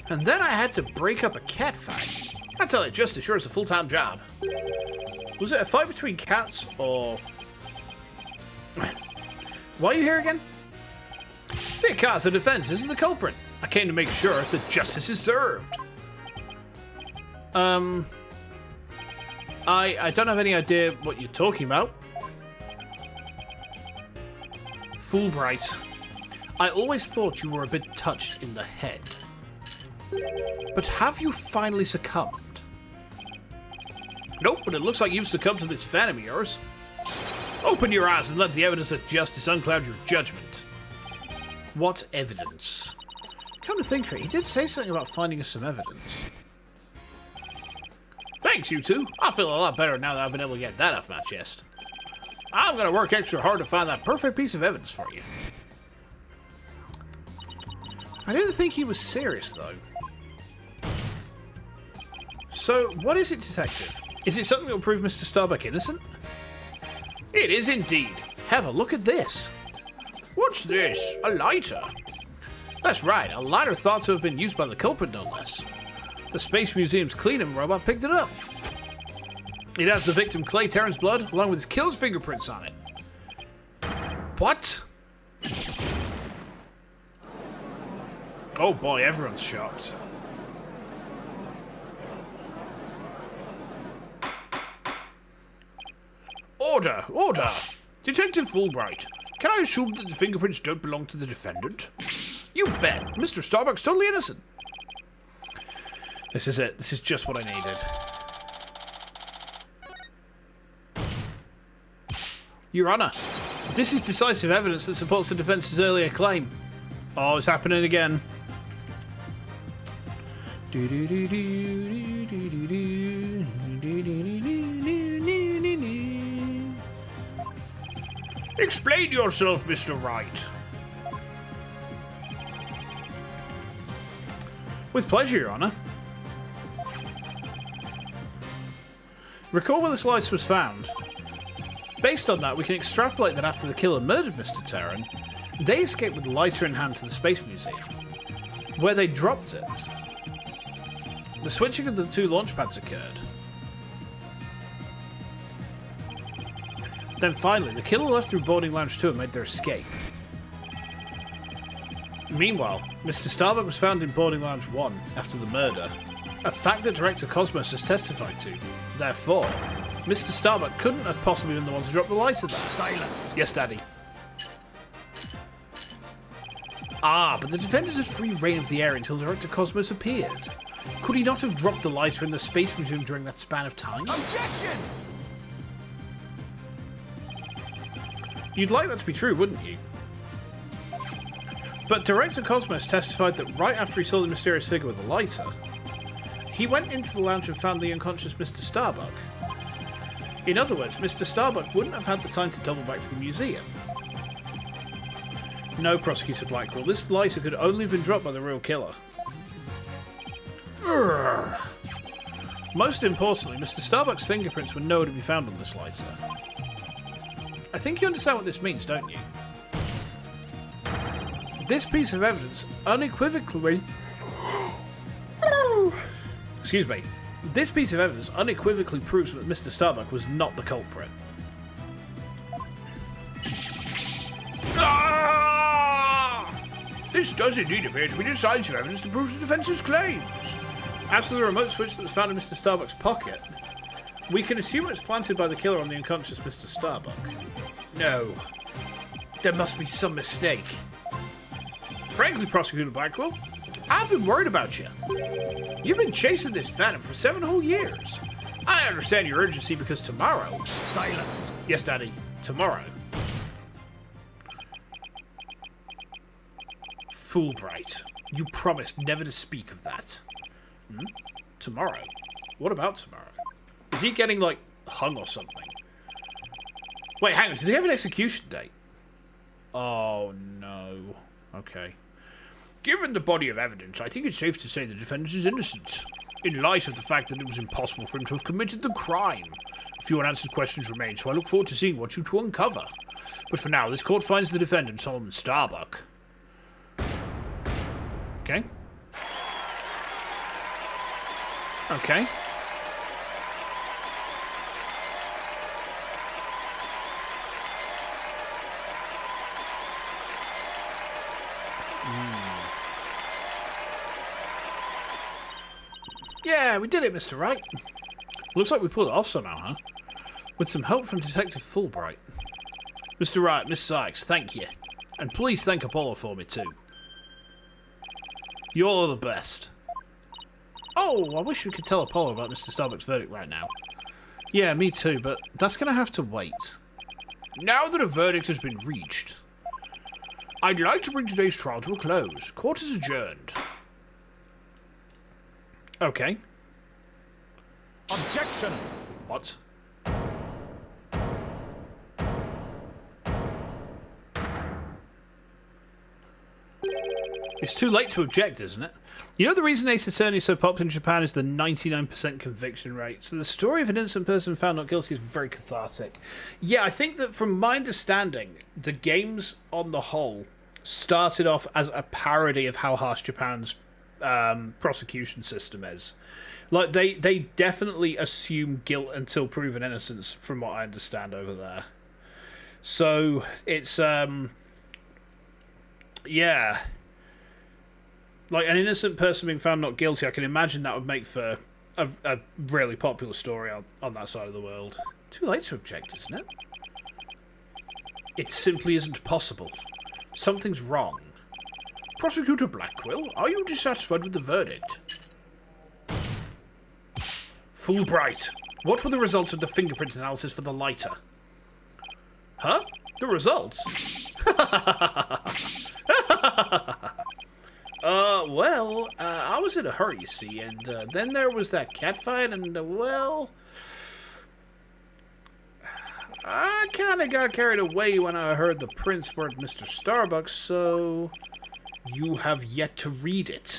Speaker 1: And then I had to break up a cat fight.
Speaker 2: I tell you, justice sure is a full-time job.
Speaker 1: Was it a fight between cats, or... Why are you here again?
Speaker 2: Because the defense isn't the culprit. I came to make sure that justice is served.
Speaker 1: I don't have any idea what you're talking about. Fulbright, I always thought you were a bit touched in the head. But have you finally succumbed?
Speaker 2: Nope, but it looks like you've succumbed to this phantom of yours. Open your eyes and let the evidence of justice uncloud your judgment.
Speaker 1: What evidence? Come to think of it, he did say something about finding us some evidence.
Speaker 2: Thanks, you two. I feel a lot better now that I've been able to get that off my chest. I'm gonna work extra hard to find that perfect piece of evidence for you.
Speaker 1: I didn't think he was serious, though. So, what is it, Detective? Is it something that will prove Mr. Starbuck innocent?
Speaker 2: It is indeed.
Speaker 1: Have a look at this.
Speaker 2: What's this? A lighter?
Speaker 1: That's right, a lighter thought to have been used by the culprit, no less. The Space Museum's cleaning robot picked it up.
Speaker 2: It has the victim Clay Terran's blood, along with his killer's fingerprints on it.
Speaker 1: What?
Speaker 2: Oh boy, everyone's shocked. Order! Order! Detective Fulbright, can I assume that the fingerprints don't belong to the defendant? You bet! Mr. Starbuck's totally innocent.
Speaker 1: This is it. This is just what I needed. Your Honor, this is decisive evidence that supports the defence's earlier claim. Oh, it's happening again.
Speaker 2: Explain yourself, Mr. Wright.
Speaker 1: With pleasure, Your Honor. Recall where the slice was found. Based on that, we can extrapolate that after the killer murdered Mr. Terran, they escaped with the lighter in hand to the Space Museum, where they dropped it. The switching of the two launch pads occurred. Then finally, the killer left through boarding lounge 2 and made their escape. Meanwhile, Mr. Starbuck was found in boarding lounge 1 after the murder, a fact that Director Cosmos has testified to. Therefore, Mr. Starbuck couldn't have possibly been the one to drop the lighter there.
Speaker 2: Silence!
Speaker 1: Yes, Daddy. Ah, but the defendant had free reign of the area until Director Cosmos appeared. Could he not have dropped the lighter in the Space Museum during that span of time?
Speaker 2: Objection!
Speaker 1: You'd like that to be true, wouldn't you? But Director Cosmos testified that right after he saw the mysterious figure with the lighter, he went into the lounge and found the unconscious Mr. Starbuck. In other words, Mr. Starbuck wouldn't have had the time to double back to the museum. No, Prosecutor Blackwell, this lighter could only have been dropped by the real killer. Urgh. Most importantly, Mr. Starbuck's fingerprints were nowhere to be found on this lighter. I think you understand what this means, don't you? This piece of evidence unequivocally... Excuse me. This piece of evidence unequivocally proves that Mr. Starbuck was not the culprit.
Speaker 2: Ah! This does indeed appear to be decisive evidence to prove the defence's claims.
Speaker 1: As to the remote switch that was found in Mr. Starbuck's pocket, we can assume it was planted by the killer on the unconscious Mr. Starbuck.
Speaker 2: No. There must be some mistake.
Speaker 1: Frankly, Prosecutor Blackwell,
Speaker 2: I've been worried about you. You've been chasing this phantom for 7 whole years. I understand your urgency because tomorrow...
Speaker 1: Silence! Yes, Daddy. Tomorrow. Fulbright, you promised never to speak of that. Hmm? Tomorrow? What about tomorrow? Is he getting, like, hung or something? Wait, hang on. Does he have an execution date? Oh, no. Okay.
Speaker 2: Given the body of evidence, I think it's safe to say the defendant is innocent, in light of the fact that it was impossible for him to have committed the crime. A few unanswered questions remain, so I look forward to seeing what you two uncover. But for now, this court finds the defendant, Solomon Starbuck.
Speaker 1: Okay. Okay. Yeah, we did it, Mr. Wright. Looks like we pulled it off somehow, huh? With some help from Detective Fulbright. Mr. Wright, Miss Sykes, thank you. And please thank Apollo for me, too. You're the best.
Speaker 3: Oh, I wish we could tell Apollo about Mr. Starbuck's verdict right now. Yeah, me too, but that's going to have to wait.
Speaker 2: Now that a verdict has been reached, I'd like to bring today's trial to a close. Court is adjourned.
Speaker 3: Okay.
Speaker 4: Objection!
Speaker 3: What? It's too late to object, isn't it? You know the reason Ace Attorney is so popular in Japan is the 99% conviction rate. So the story of an innocent person found not guilty is very cathartic. Yeah, I think that from my understanding, the games on the whole started off as a parody of how harsh Japan's prosecution system is. Like, they definitely assume guilt until proven innocence, from what I understand over there. So, it's, yeah. Like, an innocent person being found not guilty, I can imagine that would make for a really popular story on that side of the world. Too late to object, isn't it? It simply isn't possible. Something's wrong.
Speaker 2: Prosecutor Blackwell, are you dissatisfied with the verdict?
Speaker 3: Fulbright, what were the results of the fingerprint analysis for the lighter?
Speaker 2: Huh? The results?
Speaker 3: Well, I was in a hurry, you see, and then there was that cat fight, and, well, I kind of got carried away when I heard the prints weren't Mr. Starbucks, so you have yet to read it.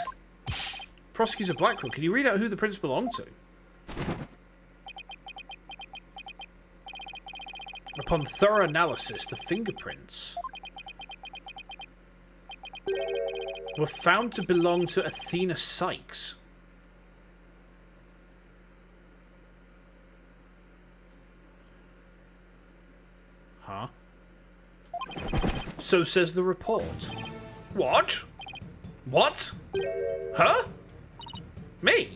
Speaker 3: Prosecutor Blackwell, can you read out who the prints belong to? Upon thorough analysis, the fingerprints were found to belong to Athena Sykes. Huh? So says the report.
Speaker 2: What?
Speaker 3: What?
Speaker 2: Huh?
Speaker 3: Me?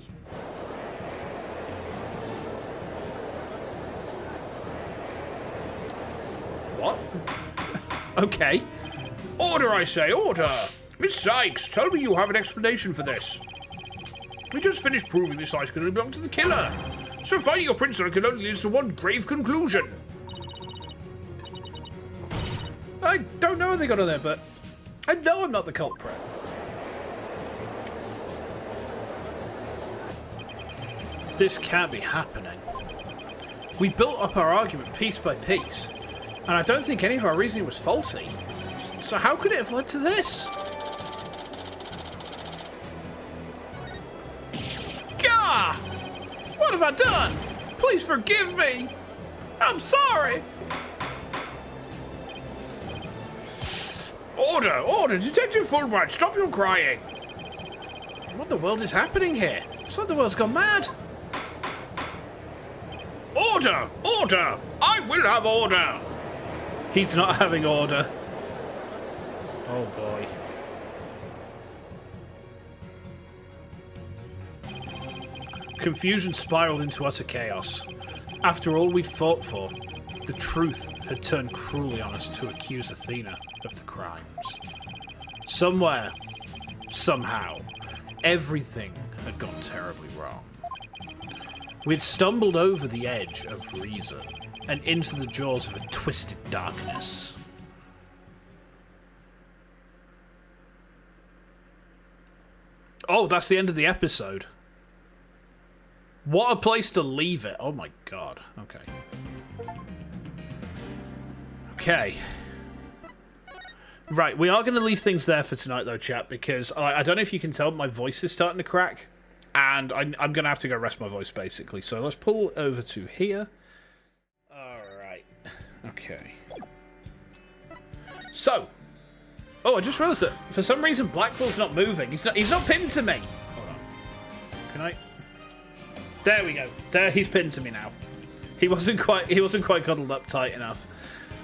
Speaker 3: What? Okay.
Speaker 2: Order, I say, order! Miss Sykes, tell me you have an explanation for this. We just finished proving this ice can only belong to the killer. So finding your prints on it can only lead to one grave conclusion.
Speaker 3: I don't know how they got on there, but I know I'm not the culprit. This can't be happening. We built up our argument piece by piece, and I don't think any of our reasoning was faulty. So how could it have led to this?
Speaker 2: Gah! What have I done? Please forgive me. I'm sorry. Order! Order! Detective Fulbright, stop your crying!
Speaker 3: What the world is happening here? It's like the world's gone mad.
Speaker 2: Order! Order! I will have order!
Speaker 3: He's not having order. Oh boy. Confusion spiraled into utter chaos. After all we'd fought for, the truth had turned cruelly on us to accuse Athena of the crimes. Somewhere, somehow, everything had gone terribly wrong. We'd stumbled over the edge of reason and into the jaws of a twisted darkness. Oh, that's the end of the episode. What a place to leave it. Oh my god. Okay. Okay. Right, we are going to leave things there for tonight, though, chat, because I don't know if you can tell, my voice is starting to crack, and I'm going to have to go rest my voice, basically. So let's pull over to here. Alright. Okay. So. Oh, I just realised that for some reason Blackwell's not moving. He's not pinned to me. Hold on. Can I? There we go. There, he's pinned to me now. He wasn't quite cuddled up tight enough.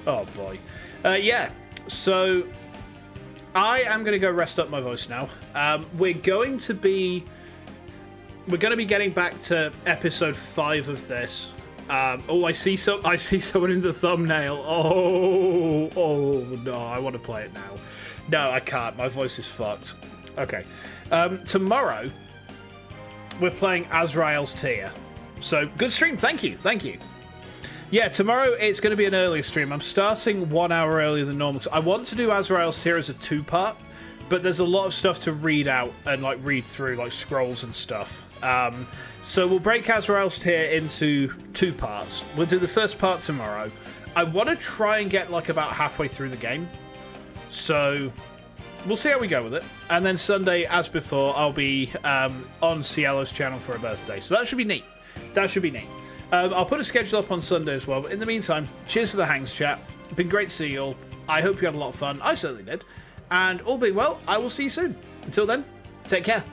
Speaker 3: Oh boy. Yeah. So I am going to go rest up my voice now. We're going to be getting back to episode 5 of this. Oh, I see someone in the thumbnail. Oh no, I want to play it now. No, I can't. My voice is fucked. Okay. Tomorrow
Speaker 1: we're playing Azrael's Tear. So, good stream. Thank you. Thank you. Yeah, tomorrow it's going to be an earlier stream. I'm starting 1 hour earlier than normal. I want to do Azrael's Tear as a 2-part, but there's a lot of stuff to read out and like read through, like scrolls and stuff. So we'll break Azrael's Tear into 2 parts. We'll do the first part tomorrow. I want to try and get like about halfway through the game. So we'll see how we go with it. And then Sunday, as before, I'll be on Cielo's channel for her birthday. So that should be neat. That should be neat. I'll put a schedule up on Sunday as well. But in the meantime, cheers for the hangs, chat. Been great to see you all. I hope you had a lot of fun. I certainly did. And all being well, I will see you soon. Until then, take care.